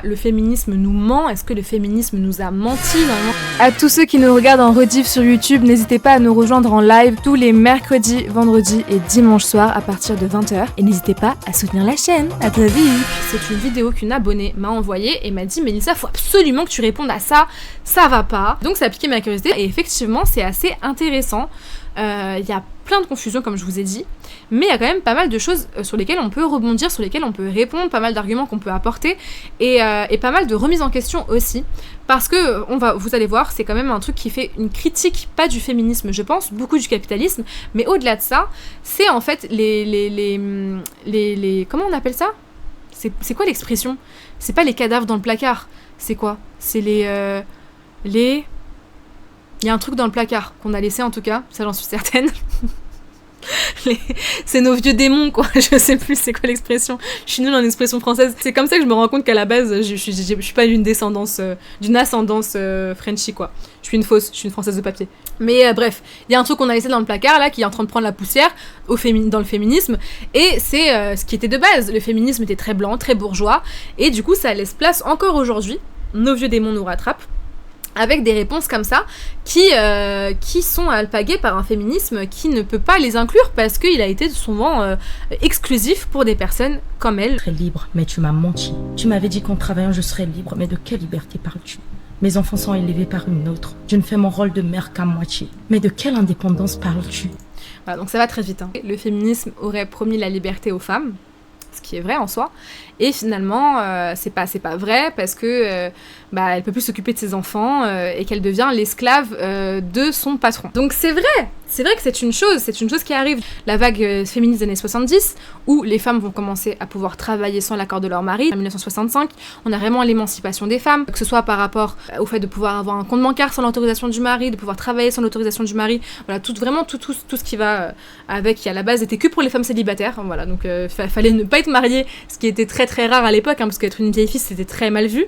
Le féminisme nous ment? Est-ce que le féminisme nous a menti normalement? À tous ceux qui nous regardent en rediff sur YouTube, n'hésitez pas à nous rejoindre en live tous les mercredis, vendredis et dimanches soirs à partir de 20h. Et n'hésitez pas à soutenir la chaîne. À très vite. C'est une vidéo qu'une abonnée m'a envoyée et m'a dit « Mélissa, faut absolument que tu répondes à ça, ça va pas ». Donc ça a piqué ma curiosité et effectivement c'est assez intéressant. Il y a plein de confusions comme je vous ai dit, mais il y a quand même pas mal de choses sur lesquelles on peut rebondir, sur lesquelles on peut répondre, pas mal d'arguments qu'on peut apporter et pas mal de remises en question aussi, parce que vous allez voir, c'est quand même un truc qui fait une critique, pas du féminisme je pense, beaucoup du capitalisme, mais au-delà de ça, c'est en fait les comment on appelle ça? C'est quoi l'expression? C'est pas les cadavres dans le placard, c'est quoi? C'est les... Il y a un truc dans le placard qu'on a laissé en tout cas, ça j'en suis certaine. C'est nos vieux démons quoi, je sais plus c'est quoi l'expression. Je suis nulle en expression française. C'est comme ça que je me rends compte qu'à la base je suis pas d'une descendance, d'une ascendance Frenchy quoi. Je suis une fausse, je suis une française de papier. Mais bref, il y a un truc qu'on a laissé dans le placard là qui est en train de prendre la poussière dans le féminisme. Et c'est ce qui était de base. Le féminisme était très blanc, très bourgeois. Et du coup ça laisse place encore aujourd'hui. Nos vieux démons nous rattrapent. Avec des réponses comme ça, qui sont alpaguées par un féminisme qui ne peut pas les inclure parce qu'il a été souvent exclusif pour des personnes comme elle. Je serais libre, mais tu m'as menti. Tu m'avais dit qu'en travaillant je serais libre, mais de quelle liberté parles-tu? Mes enfants sont élevés par une autre. Je ne fais mon rôle de mère qu'à moitié. Mais de quelle indépendance parles-tu? Voilà, donc ça va très vite. Hein. Le féminisme aurait promis la liberté aux femmes, ce qui est vrai en soi, et finalement c'est pas vrai parce que elle peut plus s'occuper de ses enfants et qu'elle devient l'esclave de son patron. Donc c'est vrai que c'est une chose qui arrive. La vague féministe des années 70 où les femmes vont commencer à pouvoir travailler sans l'accord de leur mari. En 1965, on a vraiment l'émancipation des femmes, que ce soit par rapport au fait de pouvoir avoir un compte bancaire sans l'autorisation du mari, de pouvoir travailler sans l'autorisation du mari, voilà, tout ce qui va avec, qui à la base était que pour les femmes célibataires, voilà, donc fallait ne pas être mariée, ce qui était très très rare à l'époque, hein, parce qu'être une vieille fille c'était très mal vu,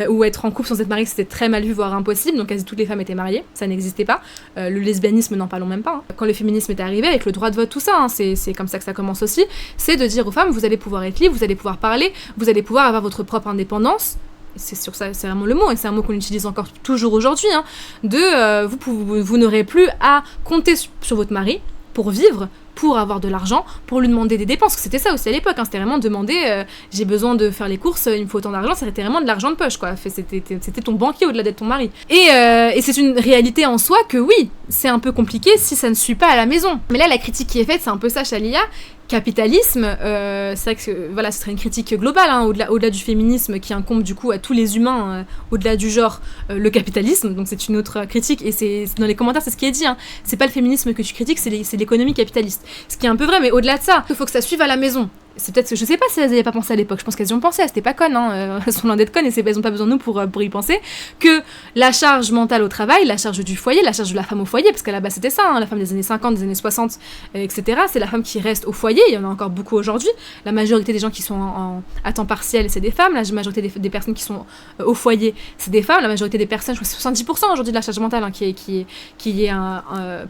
ou être en couple sans être mariée c'était très mal vu, voire impossible, donc quasi toutes les femmes étaient mariées, ça n'existait pas. Le lesbianisme, n'en parlons même pas. Hein. Quand le féminisme est arrivé, avec le droit de vote, tout ça, hein, c'est comme ça que ça commence aussi, c'est de dire aux femmes, vous allez pouvoir être libres, vous allez pouvoir parler, vous allez pouvoir avoir votre propre indépendance. C'est sur ça, c'est vraiment le mot, et c'est un mot qu'on utilise encore toujours aujourd'hui, hein, vous n'aurez plus à compter sur votre mari pour vivre, pour avoir de l'argent, pour lui demander des dépenses, c'était ça aussi à l'époque, hein, c'était vraiment demander, j'ai besoin de faire les courses, il me faut autant d'argent, c'était vraiment de l'argent de poche, quoi. C'était ton banquier au-delà d'être ton mari. Et c'est une réalité en soi que oui, c'est un peu compliqué si ça ne suit pas à la maison. Mais là, la critique qui est faite, c'est un peu ça, Chalia. Capitalisme, c'est vrai que voilà, ce serait une critique globale, hein, au-delà du féminisme qui incombe du coup à tous les humains, au-delà du genre, le capitalisme, donc c'est une autre critique, et c'est dans les commentaires c'est ce qui est dit, hein. C'est pas le féminisme que tu critiques, c'est l'économie capitaliste, ce qui est un peu vrai, mais au-delà de ça, il faut que ça suive à la maison. C'est peut-être que je sais pas si elles avaient pas pensé à l'époque, je pense qu'elles y ont pensé, elles étaient pas connes, hein, elles sont loin d'être connes et elles ont pas besoin de nous pour y penser, que la charge mentale au travail, la charge du foyer, la charge de la femme au foyer, parce qu'à la base c'était ça, hein, la femme des années 50, des années 60, etc., c'est la femme qui reste au foyer, il y en a encore beaucoup aujourd'hui, la majorité des gens qui sont à temps partiel c'est des femmes, la majorité des personnes qui sont au foyer c'est des femmes, la majorité des personnes, je crois que c'est 70% aujourd'hui de la charge mentale, hein, qui est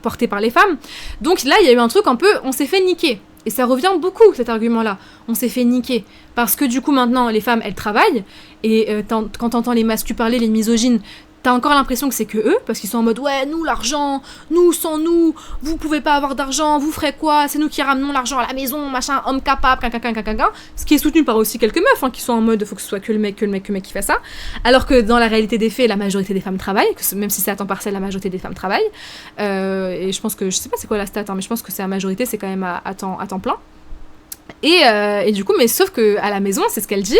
portée par les femmes, donc là il y a eu un truc un peu, on s'est fait niquer. Et ça revient beaucoup, cet argument-là. On s'est fait niquer. Parce que du coup, maintenant, les femmes, elles travaillent. Et quand t'entends les masculins parler, les misogynes, t'as encore l'impression que c'est que eux. Parce qu'ils sont en mode, ouais, nous, l'argent, nous, sans nous, vous pouvez pas avoir d'argent, vous ferez quoi? C'est nous qui ramenons l'argent à la maison, machin, homme capable, ce qui est soutenu par aussi quelques meufs, hein, qui sont en mode, faut que ce soit que le mec qui fait ça. Alors que dans la réalité des faits, la majorité des femmes travaillent. Même si c'est à temps partiel, la majorité des femmes travaillent. Et je pense que, je sais pas c'est quoi la stat, hein, mais je pense que c'est la majorité, c'est quand même à temps plein. Et du coup, mais sauf que à la maison, c'est ce qu'elle dit,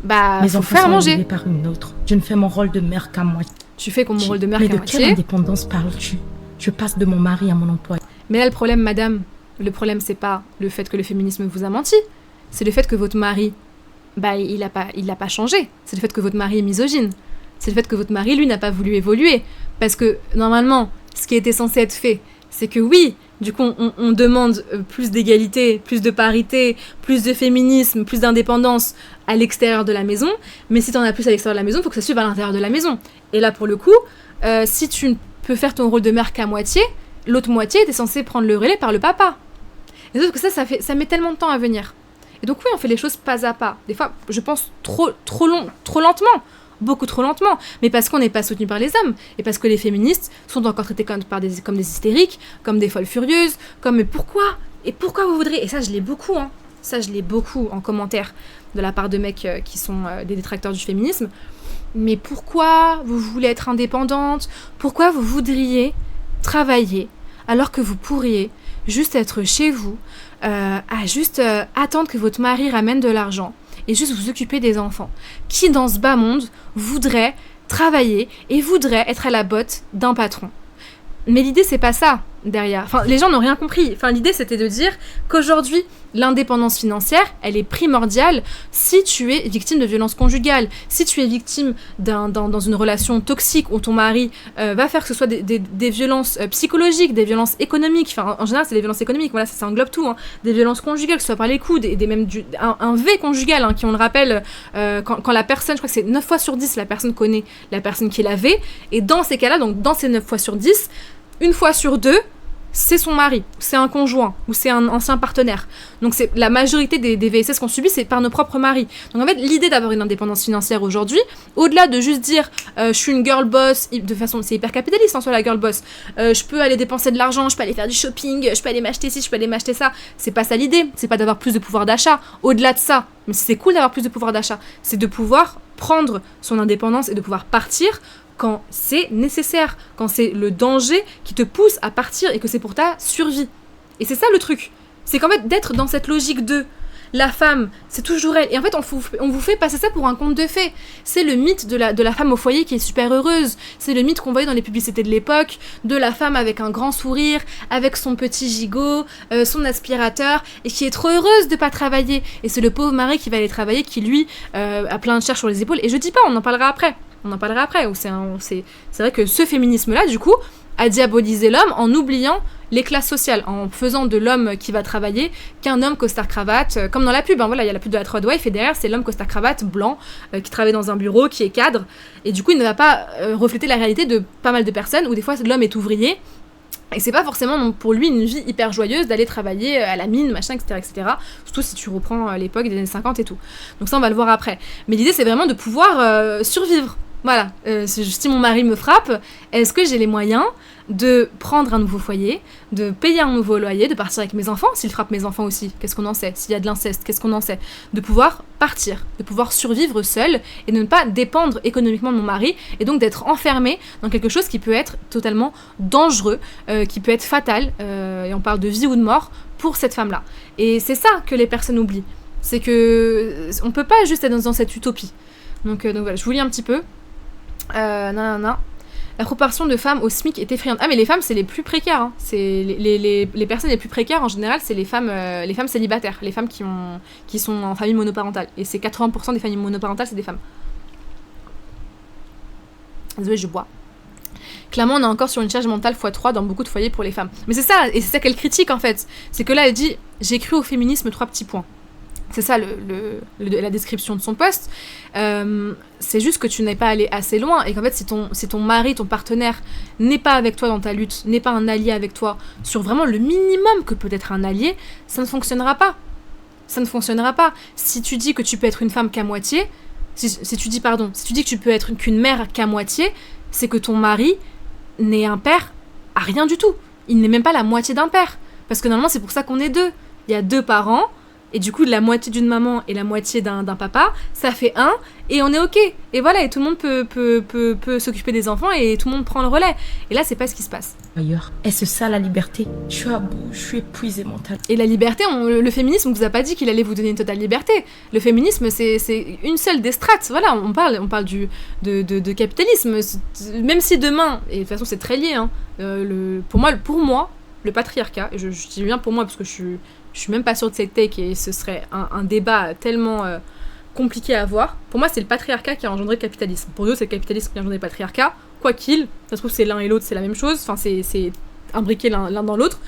Mes faut enfants faire à sont manger. élevés par une autre. Je ne fais mon rôle de mère qu'à moitié. Tu fais comme mon rôle de mère Mais qu'à de quelle moitié. indépendance parles-tu? Je passe de mon mari à mon emploi. Mais là, le problème, madame, le problème, c'est pas le fait que le féminisme vous a menti. C'est le fait que votre mari, il a pas changé. C'est le fait que votre mari est misogyne. C'est le fait que votre mari, lui, n'a pas voulu évoluer. Parce que, normalement, ce qui était censé être fait, c'est que oui, du coup, on demande plus d'égalité, plus de parité, plus de féminisme, plus d'indépendance à l'extérieur de la maison. Mais si t'en as plus à l'extérieur de la maison, il faut que ça suive à l'intérieur de la maison. Et là, pour le coup, si tu ne peux faire ton rôle de mère qu'à moitié, l'autre moitié, t'es censé prendre le relais par le papa. Et sauf que ça met tellement de temps à venir. Et donc oui, on fait les choses pas à pas. Des fois, je pense trop lentement. Beaucoup trop lentement, mais parce qu'on n'est pas soutenu par les hommes, et parce que les féministes sont encore traitées comme des hystériques, comme des folles furieuses, mais pourquoi vous voudriez, et ça je l'ai beaucoup, en commentaire de la part de mecs qui sont des détracteurs du féminisme, mais pourquoi vous voulez être indépendante, pourquoi vous voudriez travailler, alors que vous pourriez juste être chez vous, attendre que votre mari ramène de l'argent, et juste vous occuper des enfants. Qui dans ce bas monde voudrait travailler et voudrait être à la botte d'un patron? Mais l'idée, c'est pas ça derrière. Enfin, les gens n'ont rien compris. Enfin, l'idée, c'était de dire qu'aujourd'hui, l'indépendance financière, elle est primordiale si tu es victime de violences conjugales, si tu es victime dans une relation toxique où ton mari va faire que ce soit des violences psychologiques, des violences économiques. Enfin, en général, c'est des violences économiques. Voilà, ça englobe tout. Hein. Des violences conjugales, que ce soit par les coups, un V conjugal, hein, qui, on le rappelle, quand la personne, je crois que c'est 9 fois sur 10, la personne connaît la personne qui est la V. Et dans ces cas-là, donc dans ces 9 fois sur 10, une fois sur 2, c'est son mari, c'est un conjoint, ou c'est un ancien partenaire. Donc c'est la majorité des VSS qu'on subit, c'est par nos propres maris. Donc en fait, l'idée d'avoir une indépendance financière aujourd'hui, au-delà de juste dire je suis une girl boss, de façon, c'est hyper capitaliste en soi la girl boss, je peux aller dépenser de l'argent, je peux aller faire du shopping, je peux aller m'acheter ci, je peux aller m'acheter ça, c'est pas ça l'idée, c'est pas d'avoir plus de pouvoir d'achat. Au-delà de ça, mais c'est cool d'avoir plus de pouvoir d'achat, c'est de pouvoir prendre son indépendance et de pouvoir partir quand c'est nécessaire, quand c'est le danger qui te pousse à partir et que c'est pour ta survie. Et c'est ça le truc. C'est qu'en fait, d'être dans cette logique de la femme, c'est toujours elle. Et en fait, on vous fait passer ça pour un conte de fées. C'est le mythe de la femme au foyer qui est super heureuse. C'est le mythe qu'on voyait dans les publicités de l'époque, de la femme avec un grand sourire, avec son petit gigot, son aspirateur, et qui est trop heureuse de pas travailler. Et c'est le pauvre mari qui va aller travailler, qui lui a plein de charges sur les épaules. Et je dis pas, on en parlera après. C'est vrai que ce féminisme-là, du coup, a diabolisé l'homme en oubliant les classes sociales, en faisant de l'homme qui va travailler qu'un homme costard-cravate, comme dans la pub, hein, voilà, il y a la pub de la Trodwife, et derrière, c'est l'homme costard-cravate blanc qui travaille dans un bureau, qui est cadre, et du coup, il ne va pas refléter la réalité de pas mal de personnes, où des fois, l'homme est ouvrier, et c'est pas forcément pour lui une vie hyper joyeuse d'aller travailler à la mine, machin, etc. Surtout si tu reprends l'époque des années 50 et tout. Donc ça, on va le voir après. Mais l'idée, c'est vraiment de pouvoir survivre. Voilà, si mon mari me frappe, est-ce que j'ai les moyens de prendre un nouveau foyer, de payer un nouveau loyer, de partir avec mes enfants? S'il frappe mes enfants aussi, qu'est-ce qu'on en sait? S'il y a de l'inceste, qu'est-ce qu'on en sait? De pouvoir partir, de pouvoir survivre seule et de ne pas dépendre économiquement de mon mari, et donc d'être enfermée dans quelque chose qui peut être totalement dangereux, qui peut être fatal, et on parle de vie ou de mort pour cette femme-là. Et c'est ça que les personnes oublient, c'est que on peut pas juste être dans cette utopie. Donc voilà, je vous lis un petit peu. La proportion de femmes au SMIC est effrayante. Ah, mais les femmes, c'est les plus précaires. Hein. C'est les personnes les plus précaires, en général, c'est les femmes célibataires, les femmes qui sont en famille monoparentale. Et c'est 80% des familles monoparentales, c'est des femmes. Désolée, je bois. Clairement, on est encore sur une charge mentale x3 dans beaucoup de foyers pour les femmes. Mais c'est ça, et c'est ça qu'elle critique, en fait. C'est que là, elle dit « J'ai cru au féminisme, 3 petits points ». C'est ça la description de son poste. C'est juste que tu n'es pas allé assez loin et qu'en fait si ton mari, ton partenaire n'est pas avec toi dans ta lutte, n'est pas un allié avec toi sur vraiment le minimum que peut être un allié, ça ne fonctionnera pas. Ça ne fonctionnera pas. Si tu dis que tu peux être une femme qu'à moitié, si tu dis que tu peux être qu'une mère qu'à moitié, c'est que ton mari n'est un père à rien du tout. Il n'est même pas la moitié d'un père. Parce que normalement c'est pour ça qu'on est deux. Il y a 2 parents. Et du coup, la moitié d'une maman et la moitié d'un papa, ça fait 1, et on est ok. Et voilà, et tout le monde peut s'occuper des enfants, et tout le monde prend le relais. Et là, c'est pas ce qui se passe. Ailleurs, est-ce ça la liberté? Je suis à bout, je suis épuisée mentalement. Et la liberté, le féminisme, on vous a pas dit qu'il allait vous donner une totale liberté. Le féminisme, c'est une seule des strates. Voilà, on parle de capitalisme. Même si demain, et de toute façon, c'est très lié, hein, pour moi, le patriarcat, et je dis bien pour moi parce que je suis même pas sûre de cette take et ce serait un débat tellement compliqué à avoir. Pour moi, c'est le patriarcat qui a engendré le capitalisme. Pour eux, c'est le capitalisme qui a engendré le patriarcat. Quoi qu'il, ça se trouve, c'est l'un et l'autre, c'est la même chose. Enfin, c'est imbriqué l'un dans l'autre.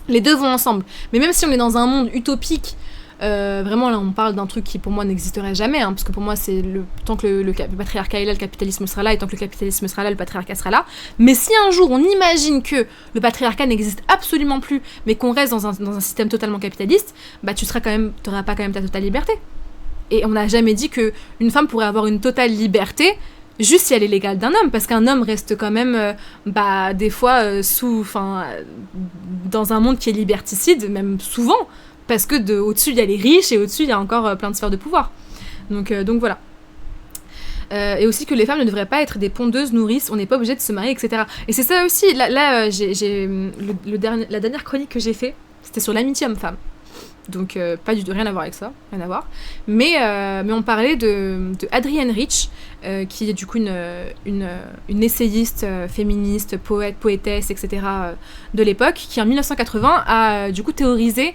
Les deux vont ensemble. Mais même si on est dans un monde utopique Vraiment, là, on parle d'un truc qui, pour moi, n'existerait jamais, hein, parce que pour moi, c'est tant que le patriarcat est là, le capitalisme sera là, et tant que le capitalisme sera là, le patriarcat sera là. Mais si un jour, on imagine que le patriarcat n'existe absolument plus, mais qu'on reste dans un système totalement capitaliste, bah, t'auras pas quand même ta totale liberté. Et on n'a jamais dit qu'une femme pourrait avoir une totale liberté juste si elle est l'égale d'un homme, parce qu'un homme reste quand même, des fois, dans un monde qui est liberticide, même souvent, parce que au-dessus, il y a les riches, et au-dessus, il y a encore plein de sphères de pouvoir. Donc voilà. Et aussi que les femmes ne devraient pas être des pondeuses, nourrices, on n'est pas obligé de se marier, etc. Et c'est ça aussi, là la dernière chronique que j'ai fait, c'était sur l'amitié homme-femme. Donc pas du tout, rien à voir avec ça, rien à voir. Mais on parlait de Adrienne Rich, qui est du coup une essayiste, féministe, poétesse, etc. De l'époque, qui en 1980 a du coup théorisé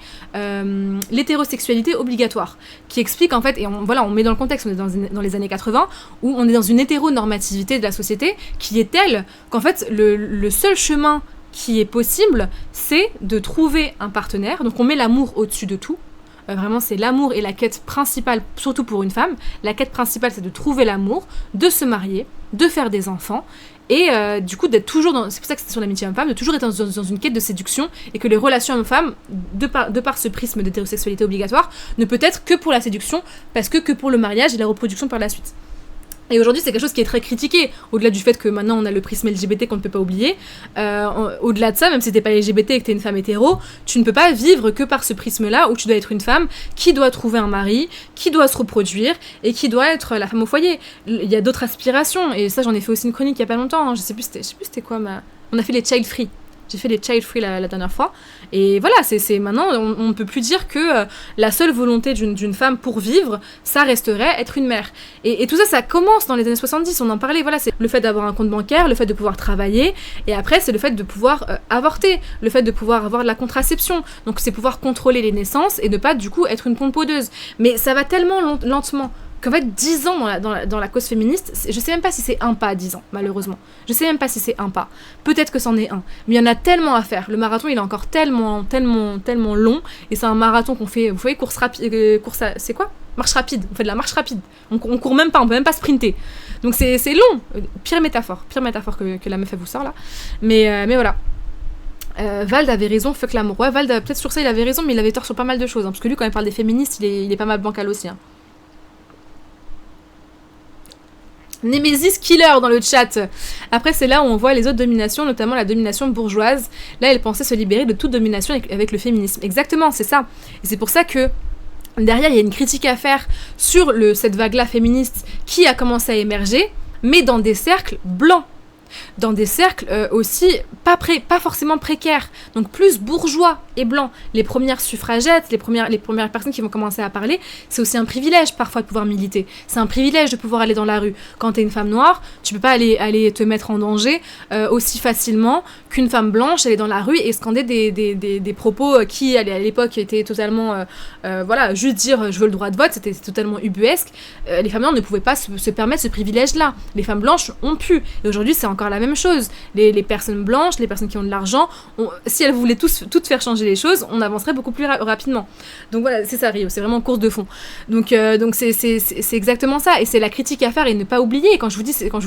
l'hétérosexualité obligatoire, qui explique en fait, et on met dans le contexte, on est dans les années 80, où on est dans une hétéronormativité de la société qui est telle qu'en fait le seul chemin qui est possible, c'est de trouver un partenaire. Donc on met l'amour au-dessus de tout. Vraiment, c'est l'amour et la quête principale, surtout pour une femme. La quête principale, c'est de trouver l'amour, de se marier, de faire des enfants, et du coup d'être toujours c'est pour ça que c'est sur l'amitié homme-femme, de toujours être dans une quête de séduction, et que les relations hommes-femmes, de par ce prisme d'hétérosexualité obligatoire, ne peut être que pour la séduction, parce que pour le mariage et la reproduction par la suite. Et aujourd'hui, c'est quelque chose qui est très critiqué, au-delà du fait que maintenant on a le prisme LGBT qu'on ne peut pas oublier. Au-delà de ça, même si t'es pas LGBT et que t'es une femme hétéro, tu ne peux pas vivre que par ce prisme-là, où tu dois être une femme qui doit trouver un mari, qui doit se reproduire, et qui doit être la femme au foyer. Il y a d'autres aspirations, et ça j'en ai fait aussi une chronique il y a pas longtemps, hein. Je sais plus c'était quoi On a fait les child free. J'ai fait les child free la dernière fois. Et voilà, c'est maintenant, on ne peut plus dire que la seule volonté d'une femme pour vivre, ça resterait être une mère. Et tout ça, ça commence dans les années 70, on en parlait, voilà, c'est le fait d'avoir un compte bancaire, le fait de pouvoir travailler, et après, c'est le fait de pouvoir avorter, le fait de pouvoir avoir de la contraception. Donc c'est pouvoir contrôler les naissances et ne pas, du coup, être une pompodeuse. Mais ça va tellement lentement qu'en fait 10 ans dans la cause féministe, je sais même pas si c'est un pas 10 ans, malheureusement. Je sais même pas si c'est un pas. Peut-être que c'en est un. Mais il y en a tellement à faire. Le marathon, il est encore tellement long. Et c'est un marathon qu'on fait, vous voyez, c'est quoi ? Marche rapide. On fait de la marche rapide. On court même pas, on peut même pas sprinter. Donc c'est long. Pire métaphore que la meuf elle vous sort là. Mais voilà. Vald avait raison, fuck l'amour. Ouais, Vald, peut-être sur ça il avait raison, mais il avait tort sur pas mal de choses. Hein, parce que lui, quand il parle des féministes, il est pas mal bancal aussi. Hein. Nemesis Killer dans le chat. Après, c'est là où on voit les autres dominations, notamment la domination bourgeoise. Là, elle pensait se libérer de toute domination avec le féminisme. Exactement, c'est ça. Et c'est pour ça que derrière, il y a une critique à faire sur cette vague-là féministe qui a commencé à émerger, mais dans des cercles blancs. Dans des cercles aussi pas forcément précaires, donc plus bourgeois et blancs. Les premières suffragettes, les premières personnes qui vont commencer à parler, c'est aussi un privilège parfois de pouvoir militer. C'est un privilège de pouvoir aller dans la rue. Quand t'es une femme noire, tu peux pas aller te mettre en danger aussi facilement qu'une femme blanche, aller dans la rue et scander des propos qui à l'époque étaient totalement juste dire je veux le droit de vote, c'était totalement ubuesque. Les femmes noires ne pouvaient pas se permettre ce privilège-là. Les femmes blanches ont pu. Et aujourd'hui, c'est encore la même chose. Les personnes blanches, les personnes qui ont de l'argent, si elles voulaient toutes faire changer les choses, on avancerait beaucoup plus rapidement. Donc voilà, c'est ça Rio, c'est vraiment course de fond. Donc c'est exactement ça, et c'est la critique à faire et ne pas oublier. Quand je vous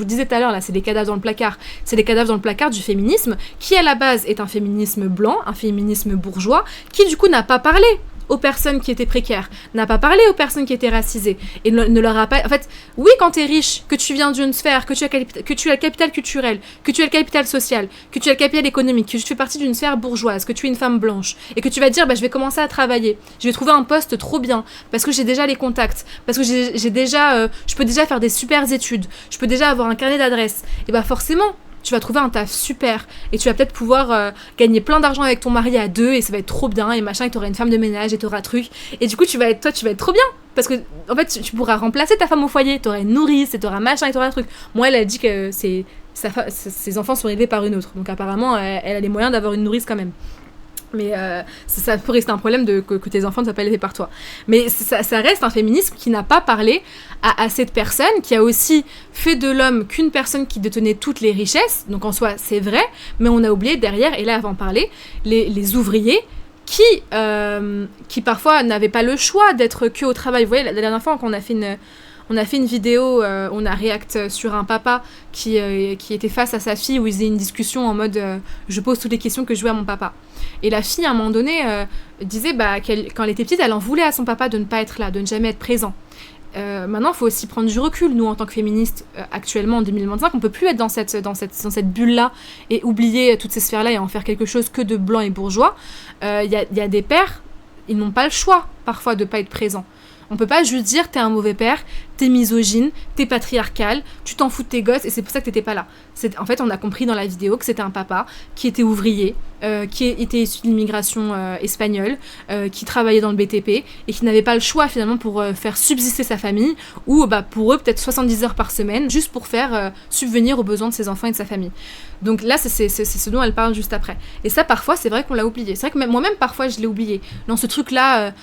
disais tout à l'heure, là, c'est des cadavres dans le placard. C'est des cadavres dans le placard du féminisme, qui à la base est un féminisme blanc, un féminisme bourgeois, qui du coup n'a pas parlé aux personnes qui étaient précaires, n'a pas parlé aux personnes qui étaient racisées, et ne leur a pas... En fait, oui, quand t'es riche, que tu viens d'une sphère, que tu as le capital culturel, que tu as le capital social, que tu as le capital économique, que tu fais partie d'une sphère bourgeoise, que tu es une femme blanche, et que tu vas dire, je vais commencer à travailler, je vais trouver un poste trop bien, parce que j'ai déjà les contacts, parce que j'ai déjà... je peux déjà faire des super études, je peux déjà avoir un carnet d'adresses, et forcément, tu vas trouver un taf super, et tu vas peut-être pouvoir gagner plein d'argent avec ton mari à deux, et ça va être trop bien, et machin, et t'auras une femme de ménage, et t'auras truc, et du coup tu vas être trop bien, parce que en fait tu pourras remplacer ta femme au foyer, t'auras une nourrice, et t'auras machin, et t'auras un truc. Moi, elle a dit que ses enfants sont élevés par une autre, donc apparemment elle a les moyens d'avoir une nourrice quand même. Mais ça peut rester un problème que tes enfants ne soient pas élevés par toi. Mais ça reste un féminisme qui n'a pas parlé à cette personne, qui a aussi fait de l'homme qu'une personne qui détenait toutes les richesses. Donc en soi, c'est vrai, mais on a oublié derrière, et là, avant de parler, les ouvriers qui parfois n'avaient pas le choix d'être que au travail. Vous voyez, la dernière fois qu'on a fait une vidéo, on a react sur un papa qui était face à sa fille où ils faisaient une discussion en mode je pose toutes les questions que je veux à mon papa. Et la fille, à un moment donné, disait quand elle était petite, elle en voulait à son papa de ne pas être là, de ne jamais être présent. Maintenant, il faut aussi prendre du recul. Nous, en tant que féministes, actuellement, en 2025, on ne peut plus être dans cette bulle-là et oublier toutes ces sphères-là et en faire quelque chose que de blanc et bourgeois. Il y a des pères, ils n'ont pas le choix, parfois, de ne pas être présents. On peut pas juste dire t'es un mauvais père, t'es misogyne, t'es patriarcal, tu t'en fous de tes gosses et c'est pour ça que t'étais pas là. En fait, on a compris dans la vidéo que c'était un papa qui était ouvrier, qui était issu de l'immigration espagnole, qui travaillait dans le BTP et qui n'avait pas le choix finalement pour faire subsister sa famille ou pour eux peut-être 70 heures par semaine juste pour faire subvenir aux besoins de ses enfants et de sa famille. Donc là, c'est ce dont elle parle juste après. Et ça, parfois, c'est vrai qu'on l'a oublié. C'est vrai que moi-même, parfois, je l'ai oublié. Dans ce truc-là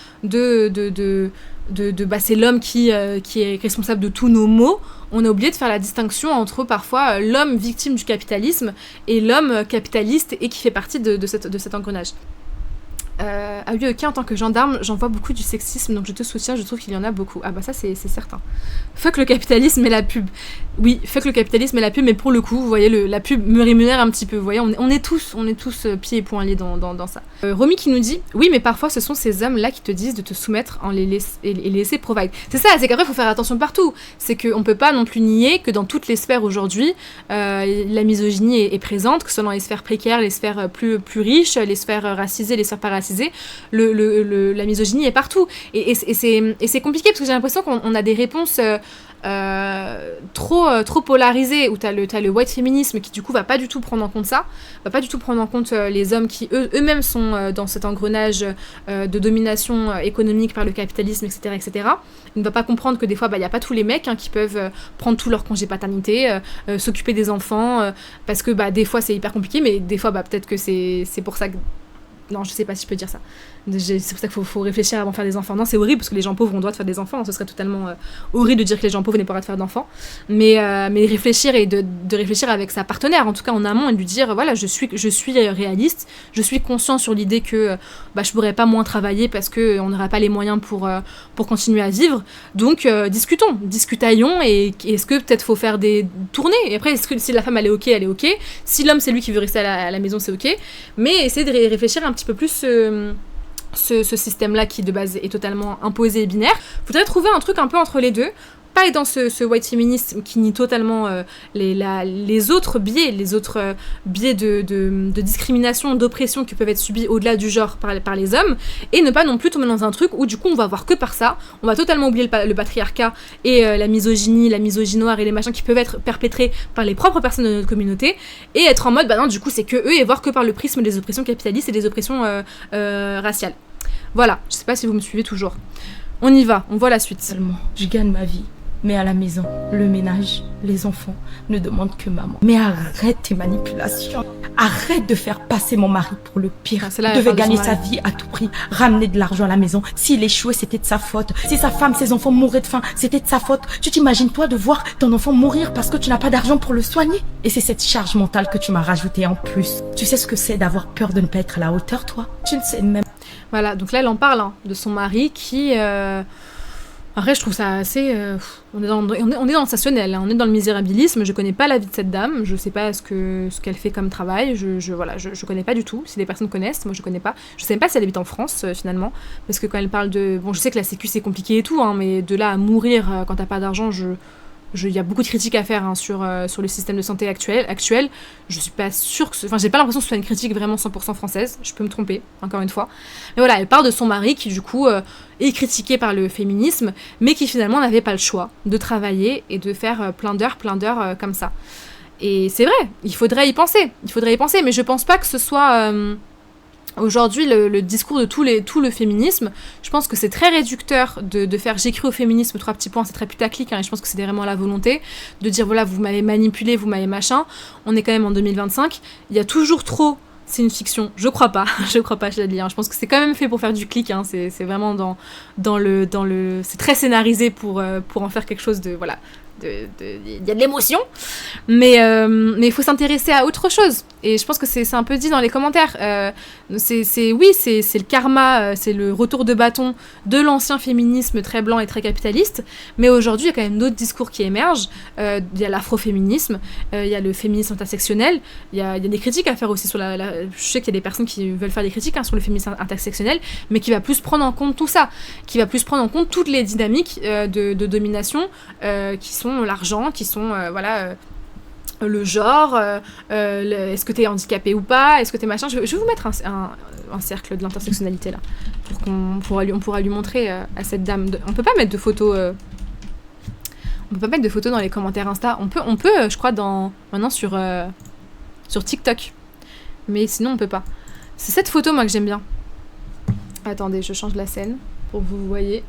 c'est l'homme qui est responsable de tous nos maux, on a oublié de faire la distinction entre parfois l'homme victime du capitalisme et l'homme capitaliste et qui fait partie de cet engrenage. Ah oui, ok, en tant que gendarme, j'en vois beaucoup du sexisme, donc je te soutiens, je trouve qu'il y en a beaucoup. Ah bah ça, c'est certain. Fuck le capitalisme et la pub. Oui, fuck le capitalisme et la pub, mais pour le coup, vous voyez, la pub me rémunère un petit peu. Vous voyez, on est tous pieds et poings liés dans ça. Romy qui nous dit, oui, mais parfois, ce sont ces hommes-là qui te disent de te soumettre et les laisser provide. C'est ça, c'est qu'après, il faut faire attention partout. C'est qu'on peut pas non plus nier que dans toutes les sphères aujourd'hui, la misogynie est présente, que ce soit dans les sphères précaires, les sphères plus riches, les sphères racisées, les sphères pas racisées. La misogynie est partout et c'est compliqué parce que j'ai l'impression qu'on a des réponses trop polarisées où t'as le white féminisme qui du coup va pas du tout prendre en compte ça, va pas du tout prendre en compte les hommes qui eux-mêmes sont dans cet engrenage de domination économique par le capitalisme, etc. Il ne va pas comprendre que des fois y a pas tous les mecs qui peuvent prendre tout leur congé paternité, s'occuper des enfants parce que des fois c'est hyper compliqué, mais des fois peut-être que c'est pour ça que... Non, je sais pas si je peux dire ça. C'est pour ça qu'il faut réfléchir avant de faire des enfants. Non, c'est horrible parce que les gens pauvres ont le droit de faire des enfants. Ce serait totalement horrible de dire que les gens pauvres n'aient pas le droit de faire d'enfants. Mais réfléchir et de réfléchir avec sa partenaire, en tout cas en amont, et de lui dire voilà, je suis réaliste, je suis conscient sur l'idée que je pourrais pas moins travailler parce qu'on n'aura pas les moyens pour continuer à vivre. Donc discutaillons et est-ce que peut-être faut faire des tournées. Et après, est-ce que si la femme elle est ok. Si l'homme c'est lui qui veut rester à la maison, c'est ok. Mais essayer de réfléchir un petit peu plus ce système-là qui de base est totalement imposé et binaire. Faudrait trouver un truc un peu entre les deux. Pas être dans ce white féminisme qui nie totalement les autres biais, de discrimination, d'oppression qui peuvent être subis au-delà du genre par les hommes, et ne pas non plus tomber dans un truc où du coup on va voir que par ça, on va totalement oublier le patriarcat et la misogynie, la misogynoire et les machins qui peuvent être perpétrés par les propres personnes de notre communauté, et être en mode non, du coup c'est que eux, et voir que par le prisme des oppressions capitalistes et des oppressions raciales. Voilà, je sais pas si vous me suivez toujours. On y va, on voit la suite. Seulement, je gagne ma vie. Mais à la maison, le ménage, les enfants ne demandent que maman. Mais arrête tes manipulations. Arrête de faire passer mon mari pour le pire. Il devait gagner sa vie à tout prix, ramener de l'argent à la maison. S'il échouait, c'était de sa faute. Si sa femme, ses enfants mouraient de faim, c'était de sa faute. Tu t'imagines toi de voir ton enfant mourir parce que tu n'as pas d'argent pour le soigner? Et c'est cette charge mentale que tu m'as rajoutée en plus. Tu sais ce que c'est d'avoir peur de ne pas être à la hauteur, toi? Tu ne sais même. Voilà, donc là elle en parle de son mari qui... Après, je trouve ça assez... on est dans le sensationnel, on est dans le misérabilisme. Je connais pas la vie de cette dame, je sais pas ce qu'elle fait comme travail, je connais pas du tout. Si les personnes connaissent, moi je connais pas. Je sais même pas si elle habite en France, finalement, parce que quand elle parle de... Bon, je sais que la sécu c'est compliqué et tout, mais de là à mourir quand t'as pas d'argent, il y a beaucoup de critiques à faire sur le système de santé actuel. Je suis pas sûre que... j'ai pas l'impression que ce soit une critique vraiment 100% française. Je peux me tromper, encore une fois. Mais voilà, elle parle de son mari qui, du coup, est critiqué par le féminisme, mais qui, finalement, n'avait pas le choix de travailler et de faire plein d'heures comme ça. Et c'est vrai, il faudrait y penser, mais je pense pas que ce soit... Aujourd'hui, le discours de tout le féminisme, je pense que c'est très réducteur de faire j'ai cru au féminisme, 3 petits points, c'est très putaclic, et je pense que c'est vraiment la volonté de dire voilà, vous m'avez manipulé, vous m'avez machin. On est quand même en 2025, il y a toujours trop... C'est une fiction, je crois pas, je l'ai dit, je pense que c'est quand même fait pour faire du clic, c'est vraiment dans le... C'est très scénarisé pour en faire quelque chose de... Voilà, y a de l'émotion, mais il faut s'intéresser à autre chose. Et je pense que c'est un peu dit dans les commentaires. C'est le karma, c'est le retour de bâton de l'ancien féminisme très blanc et très capitaliste. Mais aujourd'hui, il y a quand même d'autres discours qui émergent. Il y a l'afroféminisme, il y a le féminisme intersectionnel. Il y a des critiques à faire aussi sur je sais qu'il y a des personnes qui veulent faire des critiques sur le féminisme intersectionnel, mais qui va plus prendre en compte tout ça, qui va plus prendre en compte toutes les dynamiques de domination qui sont l'argent, qui sont le genre, est-ce que t'es handicapé ou pas, est-ce que t'es machin. Je vais vous mettre un cercle de l'intersectionnalité là, pour on pourra lui montrer à cette dame. On peut pas mettre de photos. On peut pas mettre de photos dans les commentaires Insta. On peut, je crois, maintenant sur TikTok. Mais sinon on peut pas. C'est cette photo moi que j'aime bien. Attendez, je change la scène pour que vous voyez.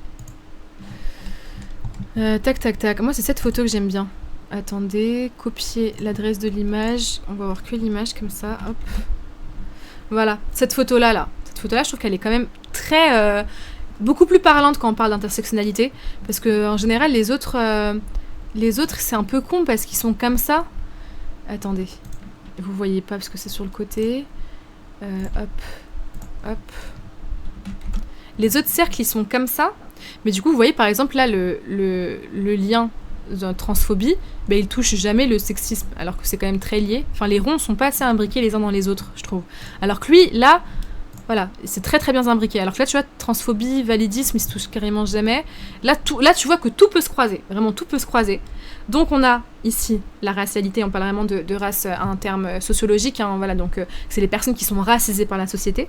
Tac. Moi, c'est cette photo que j'aime bien. Attendez, copier l'adresse de l'image. On va voir que l'image comme ça. Hop. Voilà, cette photo-là. Cette photo-là, je trouve qu'elle est quand même très... beaucoup plus parlante quand on parle d'intersectionnalité. Parce qu'en général, les autres, c'est un peu con parce qu'ils sont comme ça. Attendez. Vous voyez pas parce que c'est sur le côté. Hop. Les autres cercles, ils sont comme ça. Mais du coup, vous voyez par exemple là le lien de transphobie, il touche jamais le sexisme, alors que c'est quand même très lié. Enfin, les ronds sont pas assez imbriqués les uns dans les autres, je trouve. Alors que lui, là, voilà, c'est très très bien imbriqué. Alors que là, tu vois, transphobie, validisme, ils se touchent carrément jamais. Là, tu vois que tout peut se croiser. Vraiment, tout peut se croiser. Donc, on a ici la racialité. On parle vraiment de race à un terme sociologique. Hein, voilà, donc c'est les personnes qui sont racisées par la société.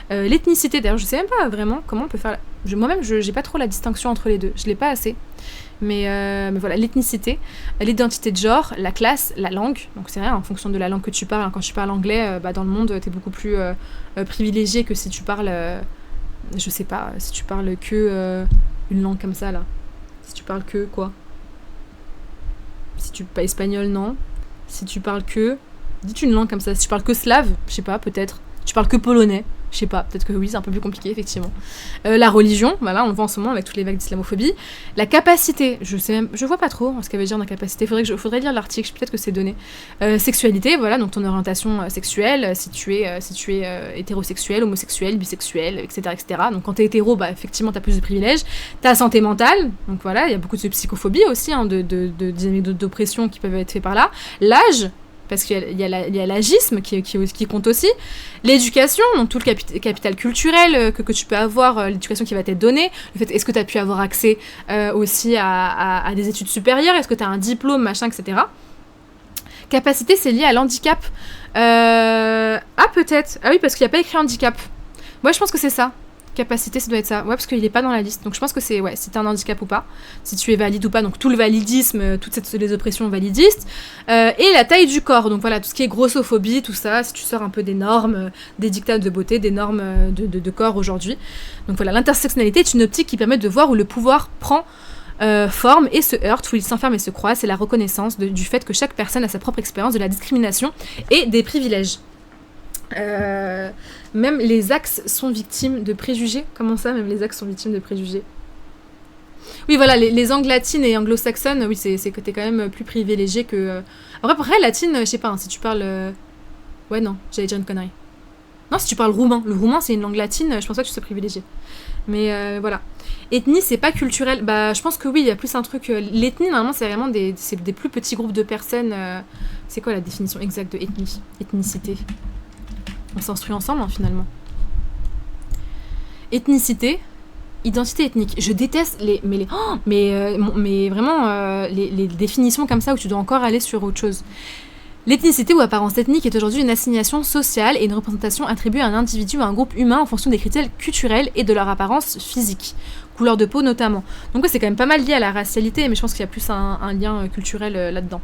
L'ethnicité, d'ailleurs, je sais même pas vraiment comment on peut faire. Moi-même, j'ai pas trop la distinction entre les deux. Je l'ai pas assez. Mais voilà, l'ethnicité, l'identité de genre, la classe, la langue. Donc c'est rien, en fonction de la langue que tu parles. Hein, quand tu parles anglais, dans le monde, t'es beaucoup plus privilégié que si tu parles, je sais pas, si tu parles que une langue comme ça, là. Si tu parles que quoi? Si tu parles espagnol, non. Si tu parles que... Dites une langue comme ça. Si tu parles que slave, je sais pas, peut-être. Tu parles que polonais. Je sais pas, peut-être que oui, c'est un peu plus compliqué, effectivement. La religion, voilà, on le voit en ce moment avec toutes les vagues d'islamophobie. La capacité, je vois pas trop ce qu'elle veut dire dans capacité, faudrait lire l'article, peut-être que c'est donné. Sexualité, voilà, donc ton orientation sexuelle, si tu es hétérosexuel, homosexuel, bisexuel, etc., etc. Donc quand t'es hétéro, effectivement, t'as plus de privilèges. Ta santé mentale, donc voilà, il y a beaucoup de psychophobie aussi, hein, de dynamiques d'oppression qui peuvent être faites par là. L'âge, parce qu'il y a l'agisme qui compte aussi. L'éducation, donc tout le capital culturel que tu peux avoir, l'éducation qui va t'être donnée. Le fait, est-ce que tu as pu avoir accès aussi à des études supérieures? Est-ce que tu as un diplôme, machin, etc. Capacité, c'est lié à l'handicap. Peut-être. Ah oui, parce qu'il n'y a pas écrit handicap. Moi, je pense que c'est ça. Capacité, ça doit être ça. Ouais, parce qu'il n'est pas dans la liste. Donc je pense que c'est, si t'as un handicap ou pas, si tu es valide ou pas, donc tout le validisme, toutes les oppressions validistes, et la taille du corps, donc voilà, tout ce qui est grossophobie, tout ça, si tu sors un peu des normes, des dictats de beauté, des normes de corps aujourd'hui. Donc voilà, l'intersectionnalité est une optique qui permet de voir où le pouvoir prend forme et se heurte, où il s'enferme et se croise. C'est la reconnaissance du fait que chaque personne a sa propre expérience de la discrimination et des privilèges. Même les axes sont victimes de préjugés. Comment ça, même les axes sont victimes de préjugés? Oui, voilà, les langues latines et anglo-saxonnes, oui, c'est que t'es quand même plus privilégié que... Après, latine, je sais pas, hein, si tu parles... Ouais, non, j'allais dire une connerie. Non, si tu parles roumain. Le roumain, c'est une langue latine, je pense pas que tu sois privilégié. Mais voilà. Ethnie, c'est pas culturel. Je pense que oui, il y a plus un truc... L'ethnie, normalement, c'est vraiment des plus petits groupes de personnes. C'est quoi la définition exacte de ethnie? Ethnicité. On s'instruit ensemble, hein, finalement. Ethnicité, identité ethnique. Je déteste mais vraiment les définitions comme ça où tu dois encore aller sur autre chose. L'ethnicité ou apparence ethnique est aujourd'hui une assignation sociale et une représentation attribuée à un individu ou à un groupe humain en fonction des critères culturels et de leur apparence physique. Couleur de peau notamment. Donc ouais, c'est quand même pas mal lié à la racialité, mais je pense qu'il y a plus un lien culturel là-dedans.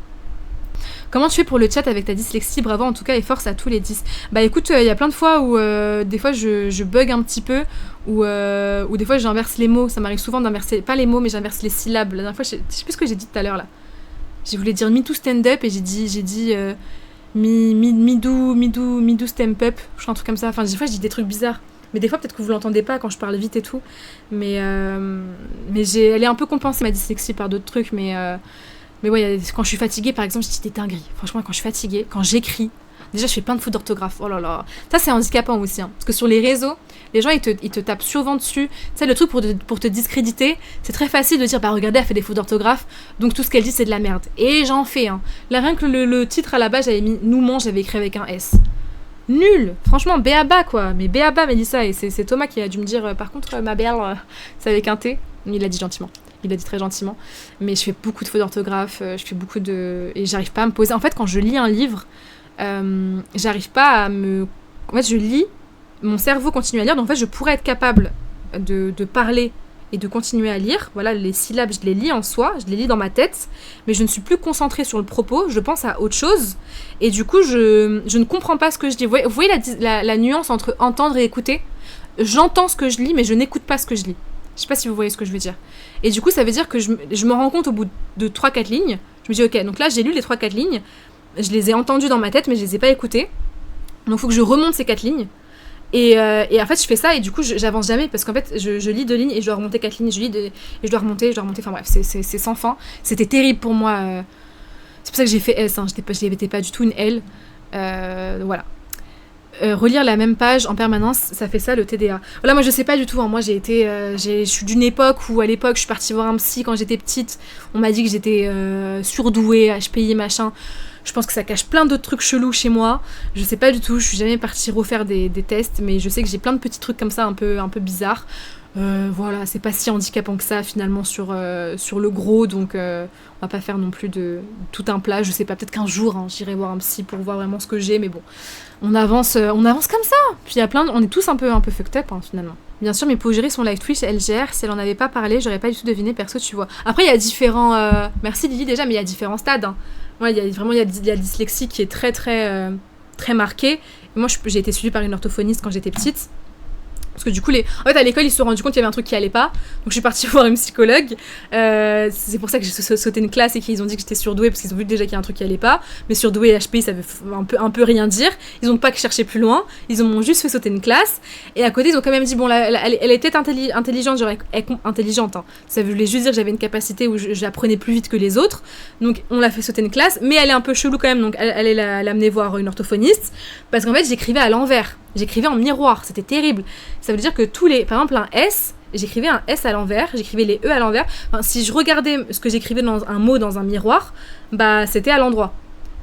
Comment tu fais pour le chat avec ta dyslexie? Bravo en tout cas et force à tous les 10. Écoute, il y a plein de fois où des fois je bug un petit peu ou des fois j'inverse les mots. Ça m'arrive souvent d'inverser, pas les mots mais j'inverse les syllabes. La dernière fois, je sais plus ce que j'ai dit tout à l'heure là. J'ai voulu dire me to stand up et j'ai dit me do stand up. Je crois un truc comme ça. Enfin des fois je dis des trucs bizarres. Mais des fois peut-être que vous l'entendez pas quand je parle vite et tout. Mais elle est un peu compensée ma dyslexie par d'autres trucs mais Mais ouais, quand je suis fatiguée, par exemple, je dis des dingueries. Franchement, quand je suis fatiguée, quand j'écris, déjà, je fais plein de fautes d'orthographe. Oh là là. Ça, c'est handicapant aussi. Hein. Parce que sur les réseaux, les gens, ils te tapent souvent dessus. Tu sais, le truc pour te discréditer, c'est très facile de dire, bah regardez, elle fait des fautes d'orthographe, donc tout ce qu'elle dit, c'est de la merde. Et j'en fais. Hein. Là, rien que le titre à la base, j'avais mis Nous mange, j'avais écrit avec un S. Nul. Franchement, béaba, quoi. Mais béaba, Mélissa. Et c'est Thomas qui a dû me dire, par contre, ma belle, c'est avec un T. Il l'a dit gentiment. Il l'a dit très gentiment. Mais je fais beaucoup de fautes d'orthographe. Je fais beaucoup de... Et j'arrive pas à me poser. En fait, quand je lis un livre, j'arrive pas à me... En fait, je lis, mon cerveau continue à lire, donc en fait, je pourrais être capable de parler et de continuer à lire. Voilà, les syllabes, je les lis en soi, je les lis dans ma tête, mais je ne suis plus concentrée sur le propos, je pense à autre chose, et du coup, je ne comprends pas ce que je dis. Vous voyez la nuance entre entendre et écouter ? J'entends ce que je lis, mais je n'écoute pas ce que je lis. Je sais pas si vous voyez ce que je veux dire. Et du coup, ça veut dire que je me rends compte au bout de 3-4 lignes, je me dis, ok, donc là, j'ai lu les 3-4 lignes, je les ai entendues dans ma tête, mais je les ai pas écoutées. Donc, il faut que je remonte ces 4 lignes. Et en fait, je fais ça et du coup, j'avance jamais parce qu'en fait, je lis 2 lignes et je dois remonter 4 lignes. Et je dois remonter. Enfin bref, c'est sans fin. C'était terrible pour moi. C'est pour ça que j'ai fait S. Hein. J'étais pas du tout une L. Voilà. Relire la même page en permanence, ça fait ça le TDA. Voilà, moi je sais pas du tout. Hein. Moi je suis d'une époque où à l'époque je suis partie voir un psy quand j'étais petite. On m'a dit que j'étais surdouée, HPI, machin. Je pense que ça cache plein d'autres trucs chelous chez moi. Je sais pas du tout, je suis jamais partie refaire des tests, mais je sais que j'ai plein de petits trucs comme ça un peu bizarres. Voilà, c'est pas si handicapant que ça finalement sur le gros, donc on va pas faire non plus de tout un plat. Je sais pas, peut-être qu'un jour hein, j'irai voir un psy pour voir vraiment ce que j'ai, mais bon, on avance comme ça. Puis il y a on est tous un peu fucked up hein, finalement. Bien sûr, mes pogeries sont live Twitch, elles gèrent. Si elle en avait pas parlé, j'aurais pas du tout deviné perso, tu vois. Après, il y a différents. Merci Lily déjà, mais il y a différents stades. Hein. Ouais, il y a la dyslexie qui est très très très marquée. Et moi, j'ai été suivie par une orthophoniste quand j'étais petite. Parce que du coup, en fait, à l'école, ils se sont rendus compte qu'il y avait un truc qui allait pas. Donc, je suis partie voir une psychologue. C'est pour ça que j'ai sauté une classe et qu'ils ont dit que j'étais surdouée, parce qu'ils ont vu déjà qu'il y a un truc qui allait pas. Mais surdouée et HPI, ça veut un peu rien dire. Ils ont pas cherché plus loin. Ils m'ont juste fait sauter une classe. Et à côté, ils ont quand même dit, bon, elle était intelligente, genre, intelligente. Hein. Ça voulait juste dire que j'avais une capacité où j'apprenais plus vite que les autres. Donc, on l'a fait sauter une classe. Mais elle est un peu chelou quand même. Donc, elle allait l'amener voir une orthophoniste. Parce qu'en fait, j'écrivais à l'envers. J'écrivais en miroir. C'était terrible. Ça veut dire que par exemple, un S, j'écrivais un S à l'envers, j'écrivais les E à l'envers. Enfin, si je regardais ce que j'écrivais dans un mot dans un miroir, bah c'était à l'endroit.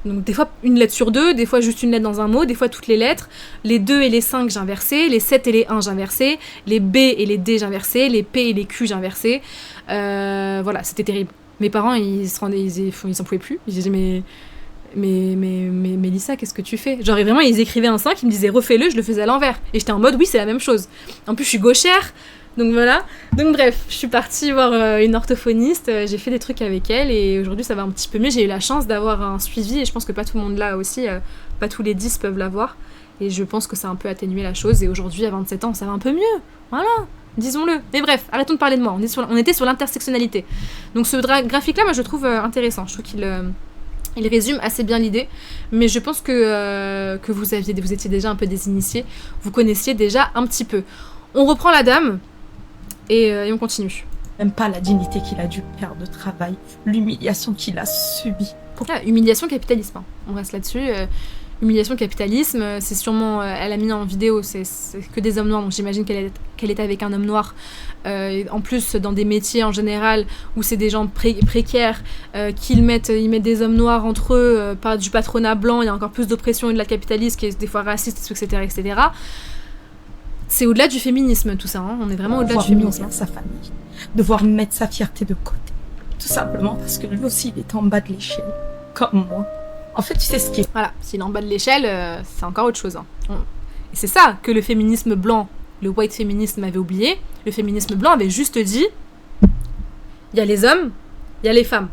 Donc des fois une lettre sur 2, des fois juste une lettre dans un mot, des fois toutes les lettres. Les 2 et les 5 j'inversais, les 7 et les 1 j'inversais, les B et les D j'inversais, les P et les Q j'inversais. Voilà, c'était terrible. Mes parents, ils s'en pouvaient plus. Ils disaient mais Mélissa, qu'est-ce que tu fais ? Genre vraiment, ils écrivaient un 5, ils me disaient refais-le, je le faisais à l'envers. Et j'étais en mode oui, c'est la même chose. En plus, je suis gauchère, donc voilà. Donc bref, je suis partie voir une orthophoniste, j'ai fait des trucs avec elle et aujourd'hui ça va un petit peu mieux. J'ai eu la chance d'avoir un suivi et je pense que pas tout le monde l'a aussi, pas tous les 10 peuvent l'avoir. Et je pense que ça a un peu atténué la chose et aujourd'hui, à 27 ans, ça va un peu mieux. Voilà, disons-le. Mais bref, arrêtons de parler de moi, on était sur l'intersectionnalité. Donc ce graphique-là, moi je le trouve intéressant, je trouve qu'il résume assez bien l'idée, mais je pense que vous étiez déjà un peu des initiés, vous connaissiez déjà un petit peu. On reprend la dame et on continue. Même pas la dignité qu'il a dû perdre de travail, l'humiliation qu'il a subie. Humiliation, capitalisme, hein. On reste là-dessus. Humiliation, capitalisme, c'est sûrement, elle a mis en vidéo, c'est que des hommes noirs, donc j'imagine qu'elle était avec un homme noir. En plus, dans des métiers en général où c'est des gens précaires, ils mettent des hommes noirs entre eux, par du patronat blanc, il y a encore plus d'oppression et de la capitalisme qui est des fois raciste, etc., etc. C'est au-delà du féminisme, tout ça. Hein. On est vraiment au-delà du féminisme. Sa famille, devoir mettre sa fierté de côté, tout simplement parce que lui aussi, il est en bas de l'échelle, comme moi. En fait, tu sais ce qui est. Voilà, s'il est en bas de l'échelle, c'est encore autre chose. Hein. Et c'est ça que le féminisme blanc, le white féminisme avait oublié. Le féminisme blanc avait juste dit il y a les hommes, il y a les femmes.